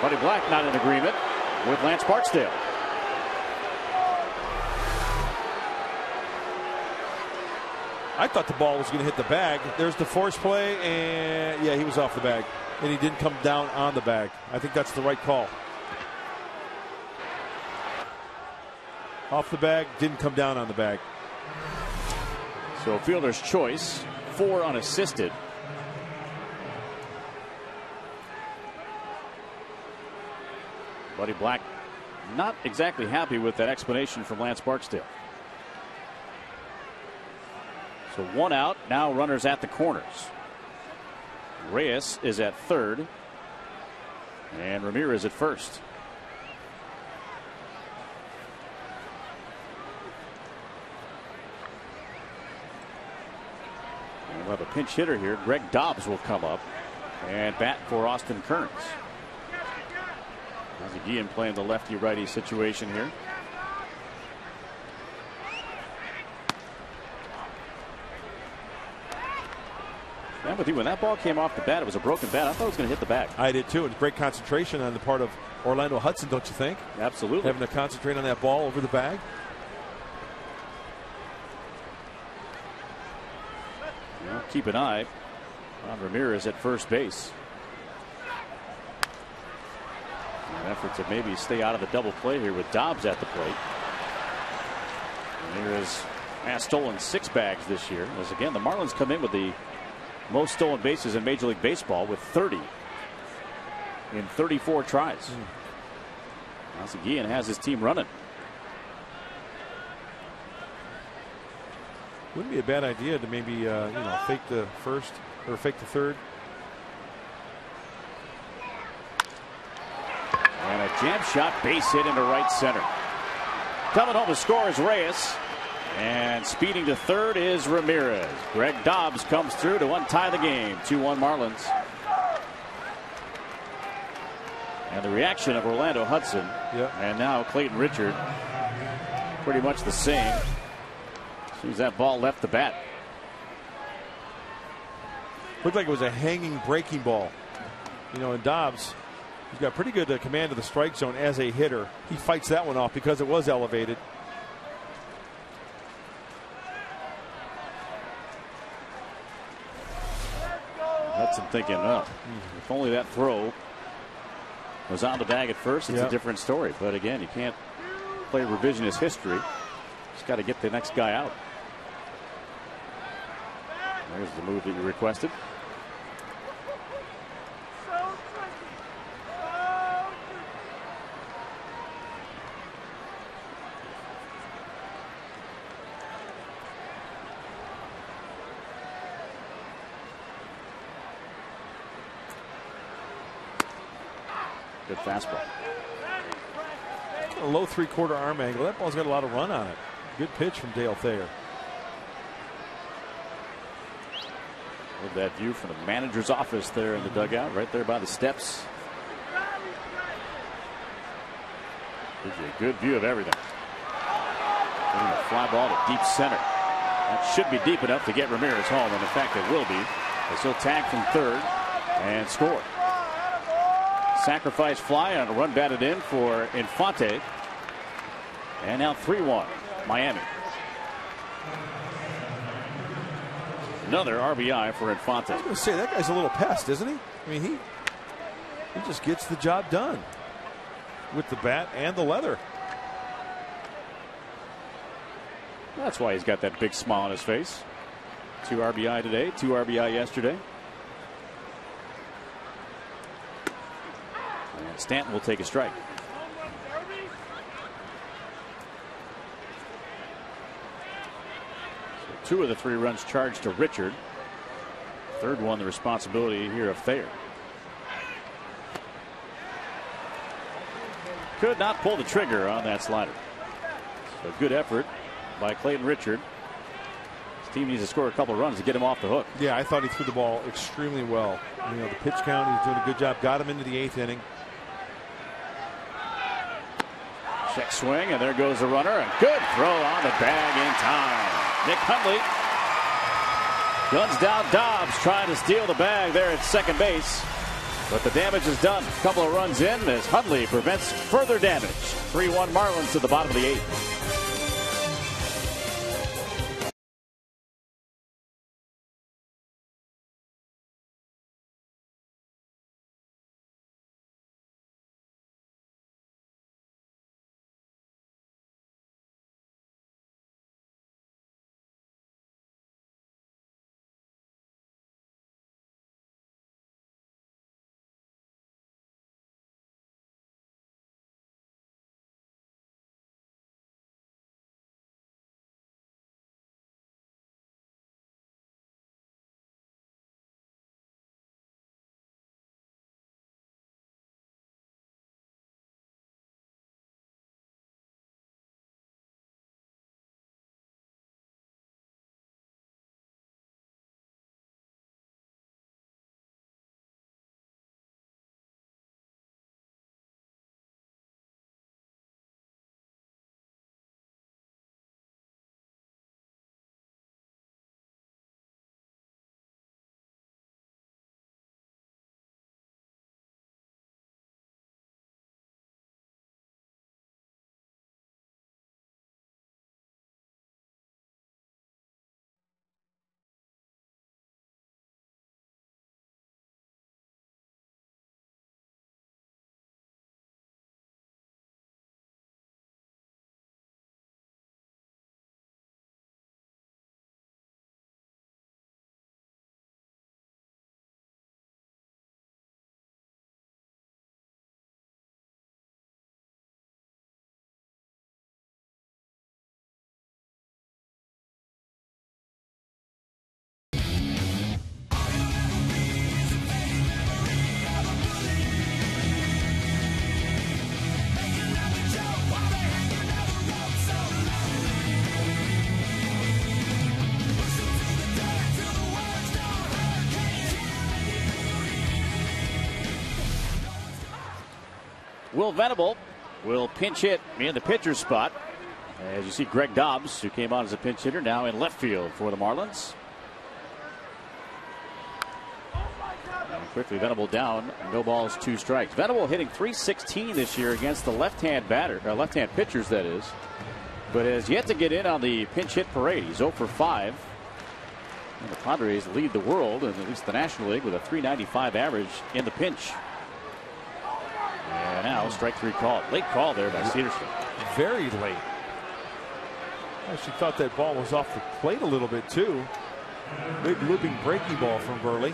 Buddy Black not in agreement with Lance Barksdale. I thought the ball was going to hit the bag. There's the force play, and yeah, he was off the bag. And he didn't come down on the bag. I think that's the right call. Off the bag, didn't come down on the bag. So fielder's choice, 4 unassisted. Buddy Black not exactly happy with that explanation from Lance Barksdale. So 1 out, now runners at the corners. Reyes is at third, and Ramirez at first. And we'll have a pinch hitter here. Greg Dobbs will come up and bat for Austin Kearns. Guillen playing the lefty-righty situation here. I'm with you. When that ball came off the bat, it was a broken bat. I thought it was going to hit the bag. I did too. And great concentration on the part of Orlando Hudson, don't you think? Absolutely. Having to concentrate on that ball over the bag. Well, keep an eye on Ramirez at first base. An effort to maybe stay out of the double play here with Dobbs at the plate. Ramirez has stolen 6 bags this year. As again, the Marlins come in with the most stolen bases in Major League Baseball with 30 in 34 tries. Guillen has his team running. Wouldn't be a bad idea to maybe fake the first or fake the third. And a jam shot, base hit into right center. Coming home to score is Reyes. And speeding to third is Ramirez. Greg Dobbs comes through to untie the game. 2-1 Marlins. And the reaction of Orlando Hudson. And now Clayton Richard. Pretty much the same. As soon as that ball left the bat. Looked like it was a hanging breaking ball. And Dobbs, he's got pretty good command of the strike zone as a hitter. He fights that one off because it was elevated. Hudson thinking, if only that throw was on the bag at first, it's a different story. But again, you can't play revisionist history. Just got to get the next guy out. There's the move that you requested. Good fastball. A low 3/4 arm angle. That ball's got a lot of run on it. Good pitch from Dale Thayer. Look at that view from the manager's office there in the dugout, right there by the steps. Gives you a good view of everything. Getting a fly ball to deep center. That should be deep enough to get Ramirez home, and in fact it will be, as he'll tag from third and score. Sacrifice fly on a run batted in for Infante. And now 3-1 Miami. Another RBI for Infante. I was going to say, that guy's a little pest, isn't he? I mean, he just gets the job done. with the bat and the leather. That's why he's got that big smile on his face. 2 RBI today, 2 RBI yesterday. And Stanton will take a strike. So 2 of the 3 runs charged to Richard. Third one, the responsibility here of Thayer. Could not pull the trigger on that slider. So good effort by Clayton Richard. His team needs to score a couple runs to get him off the hook. Yeah, I thought he threw the ball extremely well. You know, the pitch count, he's doing a good job. Got him into the 8th inning. Check swing, and there goes the runner. And good throw on the bag in time. Nick Hundley guns down Dobbs, trying to steal the bag there at second base. But the damage is done. A couple of runs in as Hundley prevents further damage. 3-1 Marlins to the bottom of the 8th. Will Venable will pinch hit in the pitcher's spot. As you see, Greg Dobbs, who came on as a pinch hitter, now in left field for the Marlins. And quickly, Venable down. No balls, 2 strikes. Venable hitting .316 this year against the left-hand left-hand pitchers, that is. But has yet to get in on the pinch hit parade. He's 0 for 5. And the Padres lead the world, and at least the National League, with a .395 average in the pinch. And now strike 3 call. Late call there by Cedarstrom. Very late. I actually thought that ball was off the plate a little bit too. Big looping breaking ball from Buehrle.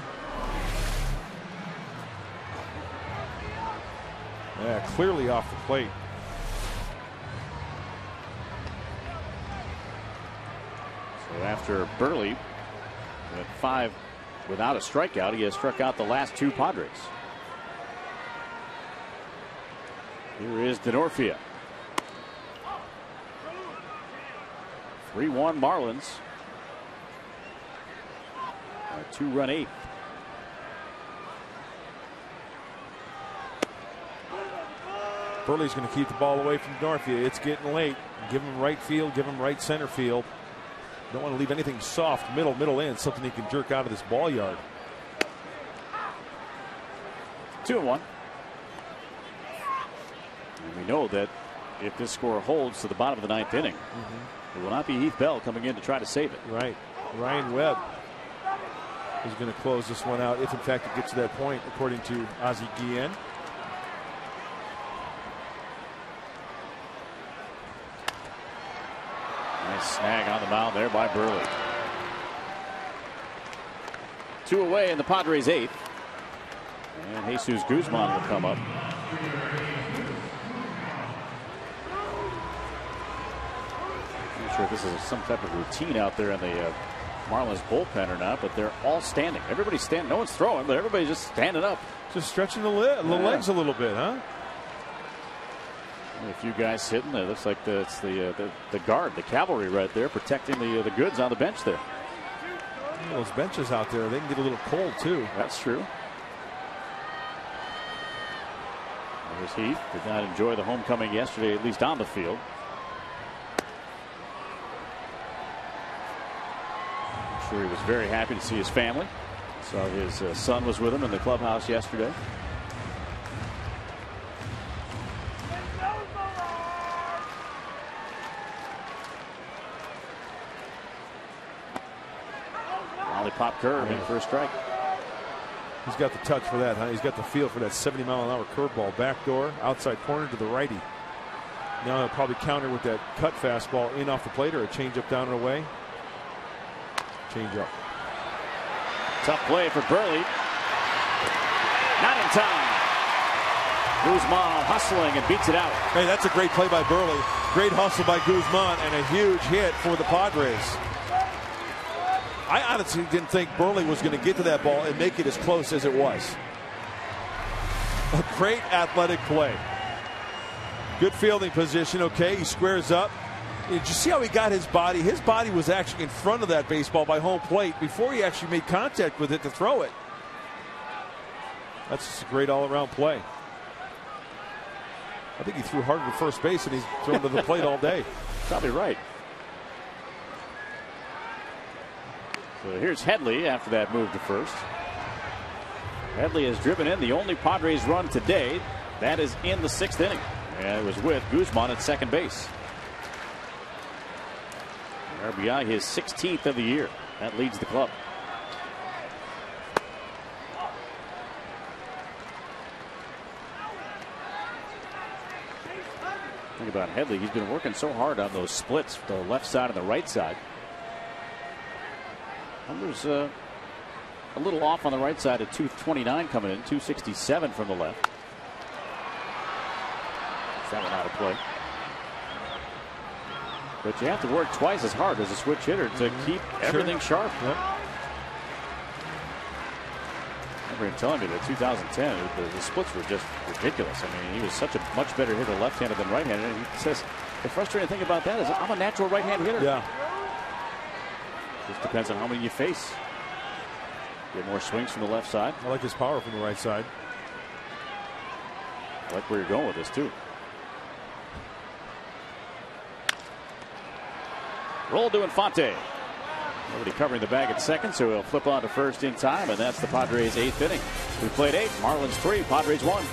Yeah, clearly off the plate. So after Buehrle at 5 without a strikeout, he has struck out the last 2 Padres. Here is Denorfia. 3-1 Marlins. A 2-run 8th. Buehrle's going to keep the ball away from Denorfia. It's getting late. Give him right field, give him right center field. Don't want to leave anything soft, middle in, something he can jerk out of this ball yard. 2-1. And we know that if this score holds to the bottom of the 9th inning, it will not be Heath Bell coming in to try to save it. Right. Ryan Webb is going to close this one out if, in fact, it gets to that point, according to Ozzie Guillen. mound there by Buehrle. 2 away in the Padres' 8th. And Jesus Guzman will come up. Not sure if this is some type of routine out there in the Marlins bullpen or not, but they're all standing. Everybody's standing. No one's throwing, but everybody's just standing up. Just stretching the legs a little bit, huh? A few guys sitting there. Looks like it's the guard, the cavalry right there, protecting the goods on the bench there. Those benches out there, they can get a little cold too. That's true. There's Heath. Did not enjoy the homecoming yesterday, at least on the field. I'm sure he was very happy to see his family. Saw his son was with him in the clubhouse yesterday. Lollipop curve in for a strike. He's got the touch for that, huh? He's got the feel for that 70-mile-an-hour curveball. Backdoor, outside corner to the righty. Now he'll probably counter with that cut fastball in off the plate or a changeup down and away. Changeup. Tough play for Buehrle. Not in time. Guzman hustling and beats it out. Hey, that's a great play by Buehrle. Great hustle by Guzman and a huge hit for the Padres. I honestly didn't think Buehrle was going to get to that ball and make it as close as it was. A great athletic play. Good fielding position. Okay, he squares up. Did you see how he got his body? His body was actually in front of that baseball by home plate before he actually made contact with it to throw it. That's just a great all-around play. I think he threw harder to first base and he's thrown to the plate all day. Probably right. So here's Headley after that move to first. Headley has driven in the only Padres run today. That is in the 6th inning. And it was with Guzman at second base. RBI his 16th of the year. That leads the club. Think about Headley. He's been working so hard on those splits, the left side and the right side. Numbers a little off on the right side at 229 coming in, 267 from the left. That one out of play. But you have to work twice as hard as a switch hitter to keep everything sharp. Yep. I remember him telling me that 2010, the splits were just ridiculous. I mean, he was such a much better hitter left-handed than right-handed. And he says the frustrating thing about that is I'm a natural right-hand hitter. Yeah. Just depends on how many you face. Get more swings from the left side. I like his power from the right side. I like where you're going with this, too. Roll to Infante. Nobody covering the bag at second, so he'll flip on to first in time, and that's the Padres' 8th inning. We played 8, Marlins 3, Padres 1.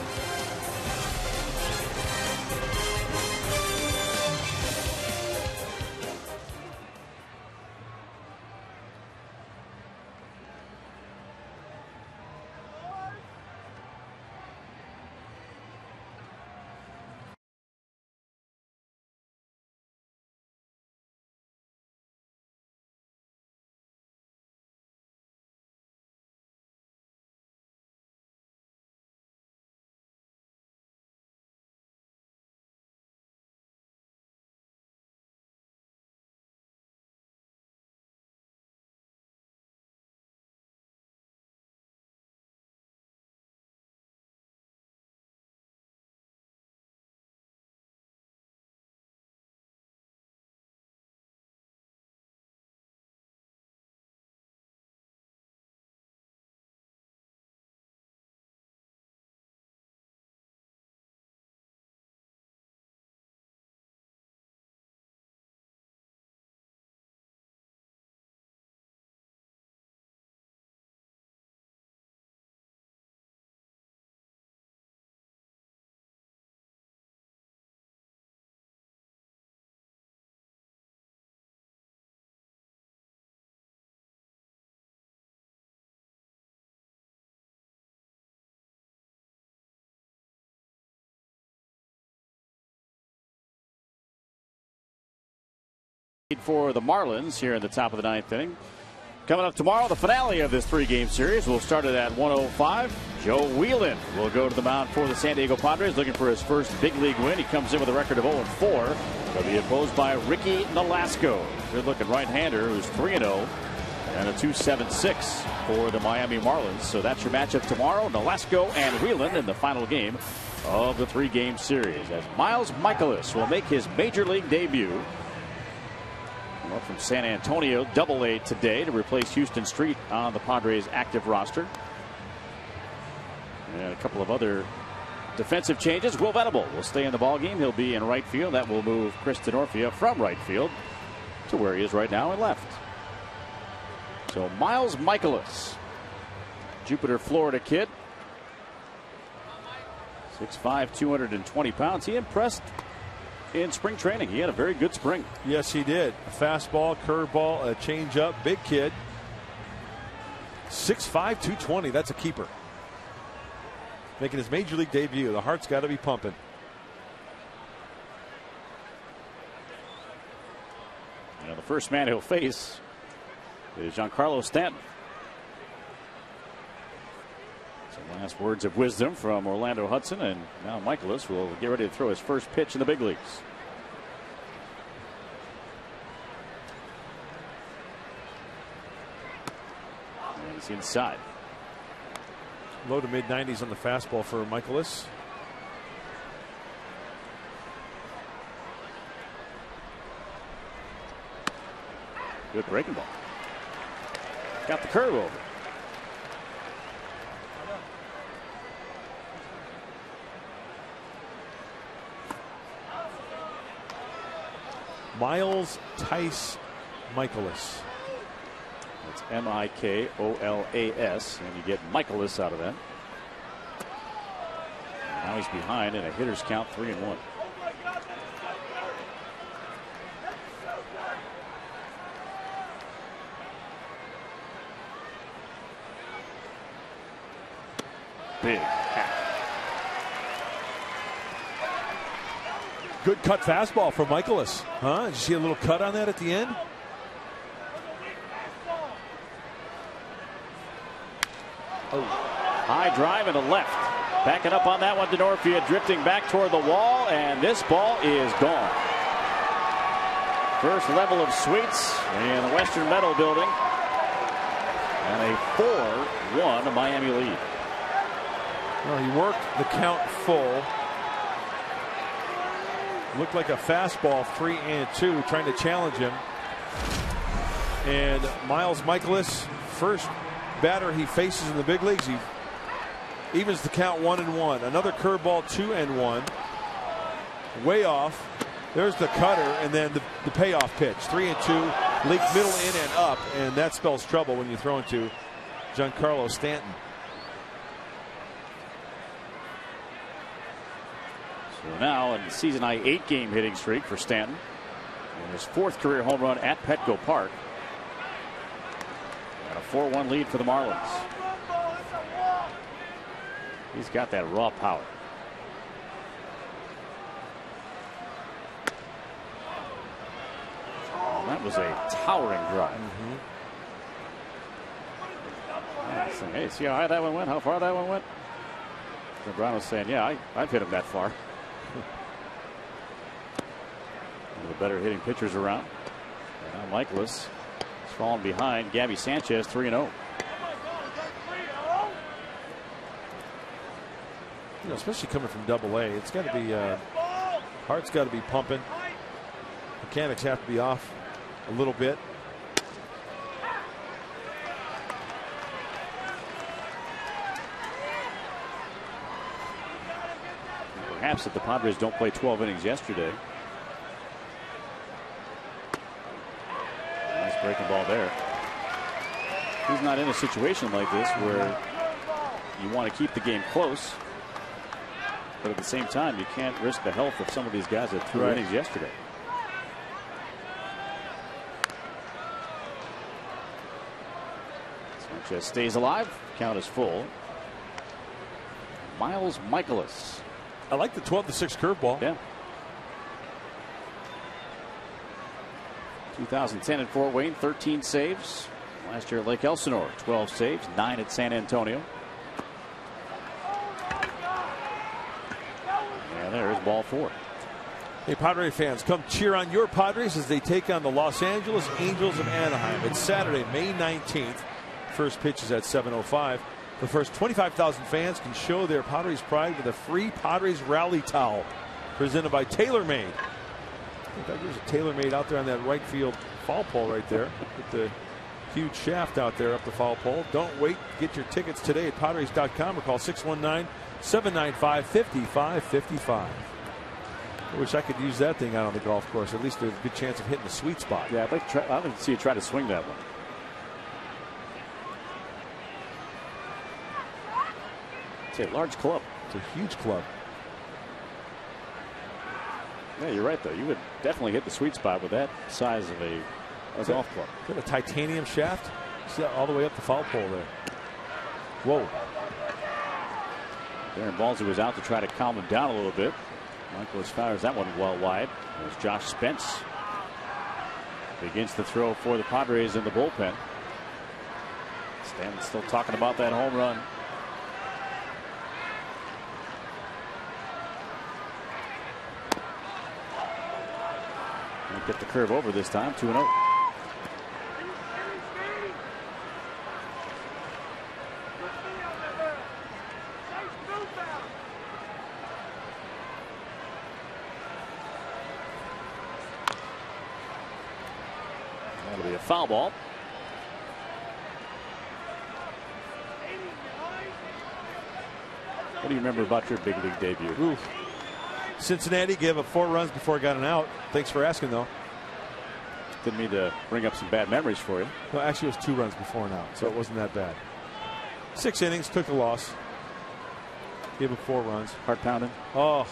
For the Marlins here in the top of the 9th inning. Coming up tomorrow, the finale of this 3-game series. We'll start it at 1:05. Joe Whelan will go to the mound for the San Diego Padres, looking for his first big league win. He comes in with a record of 0-4. He'll be opposed by Ricky Nolasco, good-looking right-hander who's 3-0 and a 2.76 for the Miami Marlins. So that's your matchup tomorrow. Nolasco and Whelan in the final game of the 3-game series, as Miles Mikolas will make his major league debut. Well, from San Antonio, Double-A today to replace Houston Street on the Padres' active roster. And a couple of other defensive changes. Will Venable will stay in the ballgame. He'll be in right field. That will move Chris Denorfia from right field to where he is right now in left. So Miles Mikolas, Jupiter, Florida kid. 6'5", 220 pounds. He impressed in spring training. He had a very good spring. Yes, he did. A fastball, curveball, a changeup. Big kid. 6'5", 220. That's a keeper. Making his major league debut. The heart's got to be pumping. You know, the first man he'll face is Giancarlo Stanton. Some last words of wisdom from Orlando Hudson, and now Mikolas will get ready to throw his first pitch in the big leagues. And he's inside. Low to mid-90s on the fastball for Mikolas. Good breaking ball. Got the curve over. Miles Tice Mikolas. It's Mikolas, and you get Mikolas out of that. Now he's behind in a hitter's count, 3-1. Big hack. Good cut fastball from Mikolas. Huh? Did you see a little cut on that at the end? Oh. High drive and a left. Backing up on that one, Denorfia drifting back toward the wall, and this ball is gone. First level of suites in the Western Meadow building. And a 4-1 Miami lead. Well, he worked the count full. Looked like a fastball, 3-2, trying to challenge him. And Miles Mikolas, first batter he faces in the big leagues, he evens the count 1-1. Another curveball, 2-1. Way off. There's the cutter, and then the payoff pitch, 3-2, leak middle, in and up, and that spells trouble when you throw into Giancarlo Stanton. So now in the season high 8-game hitting streak for Stanton, and his 4th career home run at Petco Park. And a 4-1 lead for the Marlins. He's got that raw power. And that was a towering drive. Hey, see how high that one went? How far that one went? So Brown was saying, yeah, I've hit him that far. One of the better hitting pitchers around. And now Mikolas has fallen behind Gabby Sanchez, 3-0. You know, especially coming from Double-A, it's got to be heart's got to be pumping. Mechanics have to be off a little bit. Perhaps if the Padres don't play 12 innings yesterday. Nice breaking ball there. He's not in a situation like this where you want to keep the game close, but at the same time you can't risk the health of some of these guys that threw innings yesterday. Sanchez stays alive. Count is full. Miles Mikolas. I like the 12-6 curveball. Yeah. 2010 at Fort Wayne, 13 saves. Last year at Lake Elsinore, 12 saves, 9 at San Antonio. And there's ball 4. Hey, Padre fans, come cheer on your Padres as they take on the Los Angeles Angels of Anaheim. It's Saturday, May 19th. First pitch is at 7:05. The first 25,000 fans can show their Padres pride with a free Padres rally towel presented by TaylorMade. In fact, there's a TaylorMade out there on that right field foul pole right there with the huge shaft out there up the foul pole. Don't wait. Get your tickets today at Padres.com or call 619-795-5555. I wish I could use that thing out on the golf course. At least there's a good chance of hitting the sweet spot. Yeah, I'd like to see you try to swing that one. It's a large club. It's a huge club. Yeah, you're right, though. You would definitely hit the sweet spot with that size of a golf club. Is that a titanium shaft? See that all the way up the foul pole there. Whoa. Darren Ballsy was out to try to calm him down a little bit. Michaelis fires that one well wide. There's Josh Spence. Begins the throw for the Padres in the bullpen. Stanton still talking about that home run. Get the curve over this time. 2-0. That'll be a foul ball. What do you remember about your big league debut? Oof. Cincinnati gave up 4 runs before it got an out. Thanks for asking, though. Didn't mean to bring up some bad memories for you. Well, actually, it was 2 runs before an out, so it wasn't that bad. 6 innings, took the loss. Gave up 4 runs. Heart pounding. Oh.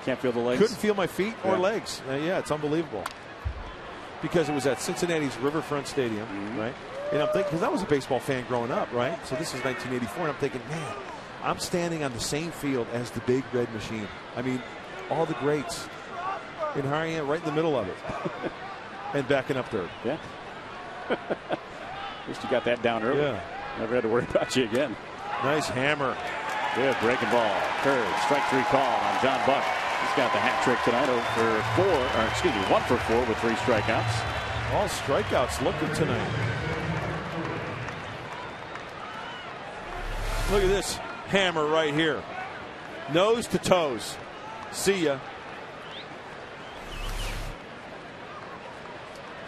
Can't feel the legs. Couldn't feel my feet or legs. Yeah, it's unbelievable. Because it was at Cincinnati's Riverfront Stadium, right? And I'm thinking, because I was a baseball fan growing up, right? So this is 1984, and I'm thinking, man, I'm standing on the same field as the Big Red Machine. I mean, all the greats. And here I am right in the middle of it. And backing up third. Yeah. At least you got that down early. Yeah. Never had to worry about you again. Nice hammer. Good breaking ball. Curve. Strike 3 called on John Buck. He's got the hat trick tonight for 1 for 4 with 3 strikeouts. All strikeouts looking tonight. Look at this hammer right here. Nose to toes. See ya.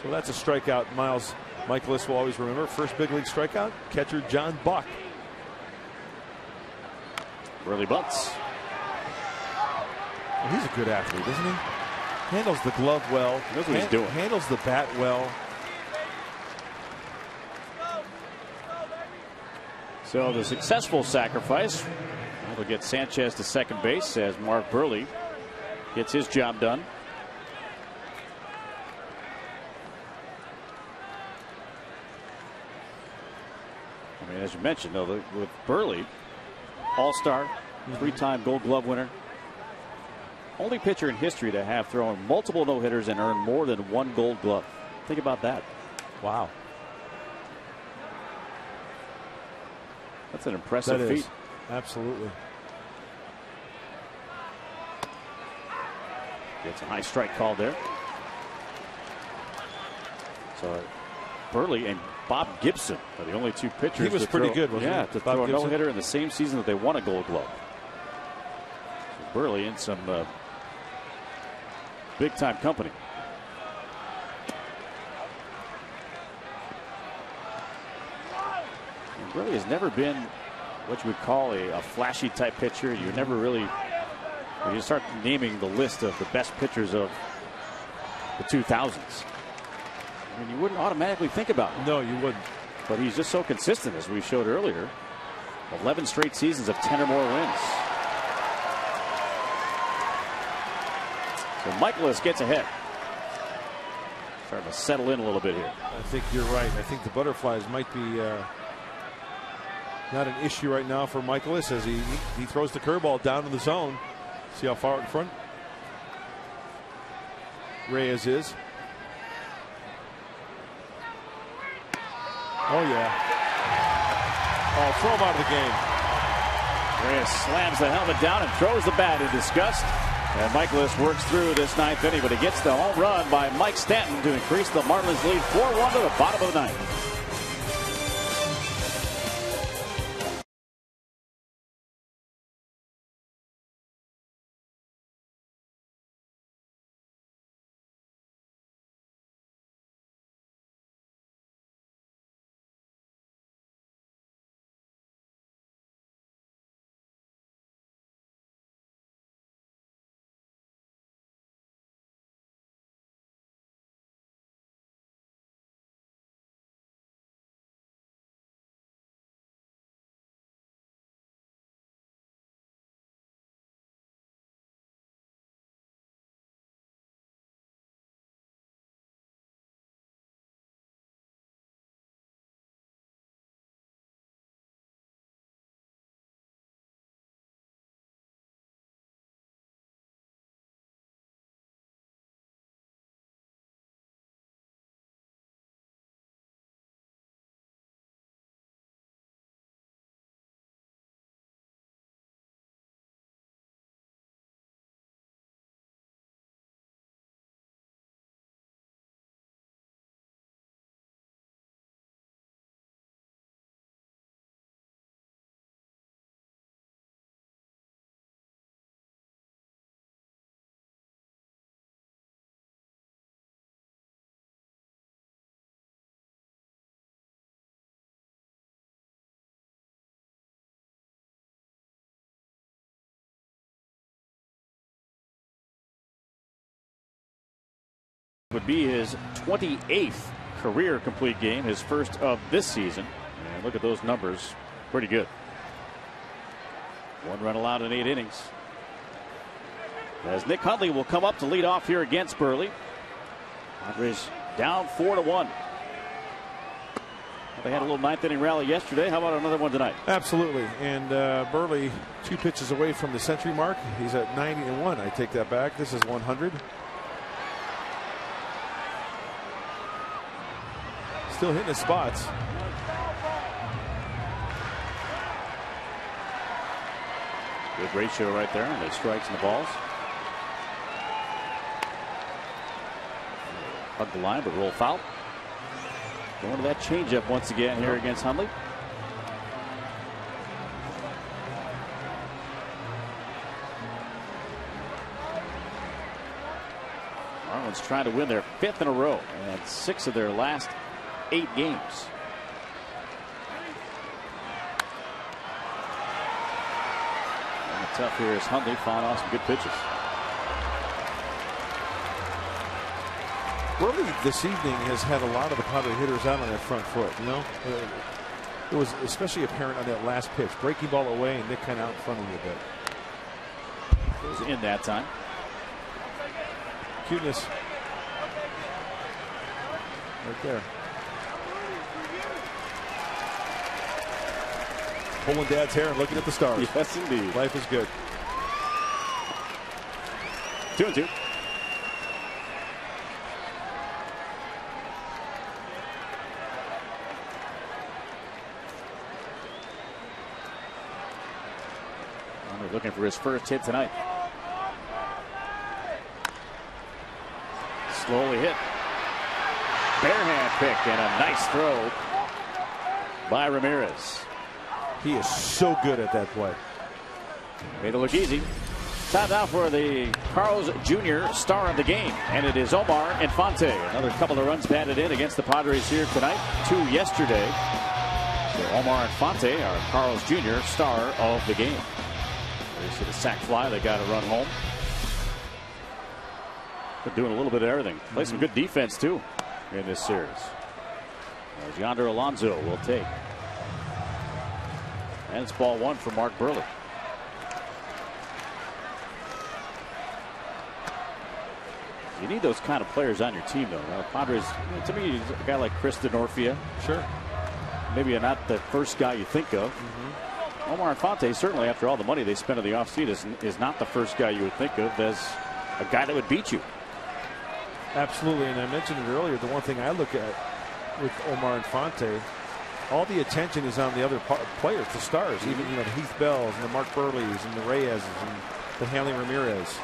So that's a strikeout Michaelis will always remember. First big league strikeout, catcher John Buck. Buehrle bunts. Well, he's a good athlete, isn't he? Handles the glove well. Knows what he's doing. Handles the bat well. So the successful sacrifice will get Sanchez to second base as Mark Buehrle gets his job done. I mean, as you mentioned, though, with Buehrle, all-star, 3-time Gold Glove winner, only pitcher in history to have thrown multiple no-hitters and earned more than 1 Gold Glove. Think about that. Wow. That's an impressive feat. Absolutely. Gets a high strike called there. So Buehrle and Bob Gibson are the only 2 pitchers. He was pretty good, wasn't he? To throw a no-hitter in the same season that they won a Gold Glove. So Buehrle in some big-time company. And Buehrle has never been what you would call a flashy type pitcher. You never really, when you start naming the list of the best pitchers of the 2000s, I mean, you wouldn't automatically think about him. No, you wouldn't. But he's just so consistent, as we showed earlier. 11 straight seasons of 10 or more wins. So Michaelis gets ahead. Starting to settle in a little bit here. I think you're right. I think the butterflies might be not an issue right now for Michaelis as he throws the curveball down in the zone. See how far out in front Reyes is. Oh, yeah. Oh, throw him out of the game. Reyes slams the helmet down and throws the bat in disgust. And Michaelis works through this ninth inning, but he gets the home run by Mike Stanton to increase the Marlins lead 4-1 to the bottom of the ninth. Would be his 28th career complete game, his first of this season. And look at those numbers, pretty good. 1 run allowed in 8 innings. As Nick Hundley will come up to lead off here against Buehrle. Padres down 4-1. They had a little 9th inning rally yesterday. How about another one tonight? Absolutely. And Buehrle 2 pitches away from the century mark. He's at 90-1. I take that back. This is 100. Still hitting his spots. Good ratio right there on the strikes and the balls. Hug the line, but roll foul. Going to that changeup once again here against Hundley. Marlins trying to win their 5th in a row and 6 of their last 8 games. And tough here is Hundley fought off some good pitches. Buehrle this evening has had a lot of the Padre hitters out on their front foot. You know, it was especially apparent on that last pitch, breaking ball away, and Nick kind of out in front of you a bit. Goes in that time. Cuteness right there. Pulling Dad's hair and looking at the stars. Yes, indeed. Life is good. 2-2. Looking for his first hit tonight. Slowly hit. Barehand pick and a nice throw by Ramirez. He is so good at that play. Made it look easy. Time now for the Carl's Jr. star of the game, and it is Omar Infante. Another couple of runs batted in against the Padres here tonight. 2 yesterday. So Omar Infante, our Carl's Jr. star of the game. They see the sac fly. They got a run home. They're doing a little bit of everything. Play some good defense too in this series. As Yonder Alonso will take. And it's ball 1 for Mark Buehrle. You need those kind of players on your team, though. Padres, to me, a guy like Chris DeNorfia. Sure. Maybe not the first guy you think of. Omar Infante, certainly after all the money they spent in the offseason, is not the first guy you would think of as a guy that would beat you. Absolutely, and I mentioned it earlier. The one thing I look at with Omar Infante all the attention is on the other players, the stars, even the Heath Bells and the Mark Buehrles and the Reyes and the Hanley Ramirez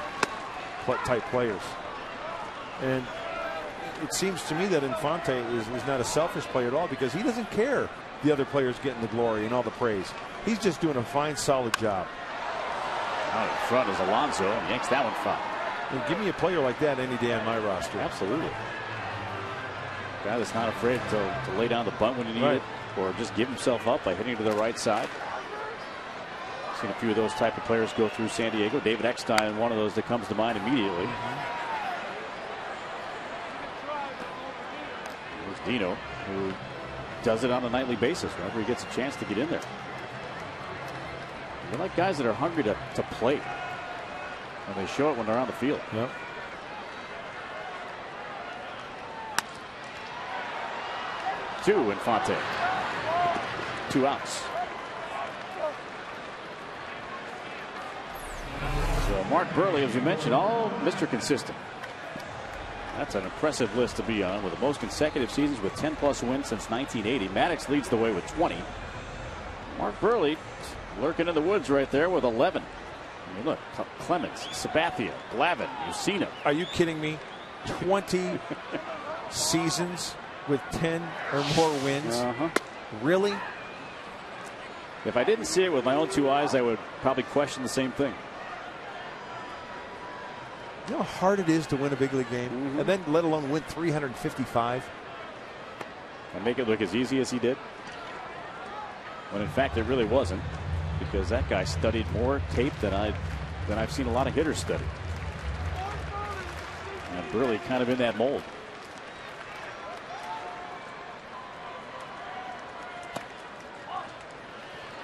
type players. And it seems to me that Infante is not a selfish player at all, because he doesn't care the other players getting the glory and all the praise. He's just doing a fine, solid job. Out in front is Alonso, and yanks that one foul. And give me a player like that any day on my roster. Absolutely. Guy that's not afraid to lay down the bunt when you need it, or just give himself up by hitting to the right side. Seen a few of those type of players go through San Diego. David Eckstein, one of those that comes to mind immediately. There's Dino, who does it on a nightly basis whenever he gets a chance to get in there. They're like guys that are hungry to play, and they show it when they're on the field. Yep. Two, Infante. 2 outs. So Mark Buehrle, as you mentioned, all Mr. Consistent. That's an impressive list to be on, with the most consecutive seasons with 10+ wins since 1980. Maddox leads the way with 20. Mark Buehrle lurking in the woods right there with 11. I mean, look, Clemens, Sabathia, Glavine, Usina. Are you kidding me? 20 seasons with 10 or more wins? Really? If I didn't see it with my own 2 eyes, I would probably question the same thing. You know how hard it is to win a big league game, and then let alone win 355? And make it look as easy as he did, when in fact it really wasn't, because that guy studied more tape than I've seen a lot of hitters study. And Buehrle kind of in that mold.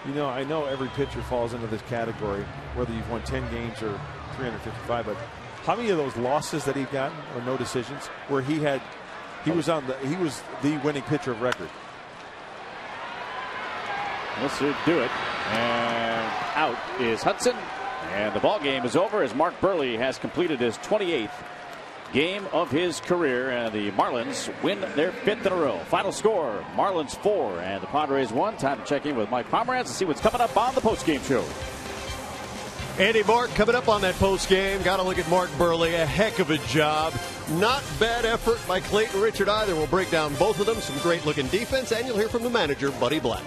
You know, I know every pitcher falls into this category, whether you've won 10 games or 355, but how many of those losses that he got, or no decisions, where he was the winning pitcher of record? Let's do it. And out is Hudson, and the ball game is over as Mark Buehrle has completed his 28th game of his career, and the Marlins win their 5th in a row. Final score: Marlins 4 and the Padres 1. Time to check in with Mike Pomeranz and see what's coming up on the postgame show. Andy Mark coming up on that postgame. Got to look at Mark Buehrle. A heck of a job. Not bad effort by Clayton Richard either. We'll break down both of them. Some great looking defense, and you'll hear from the manager, Buddy Black.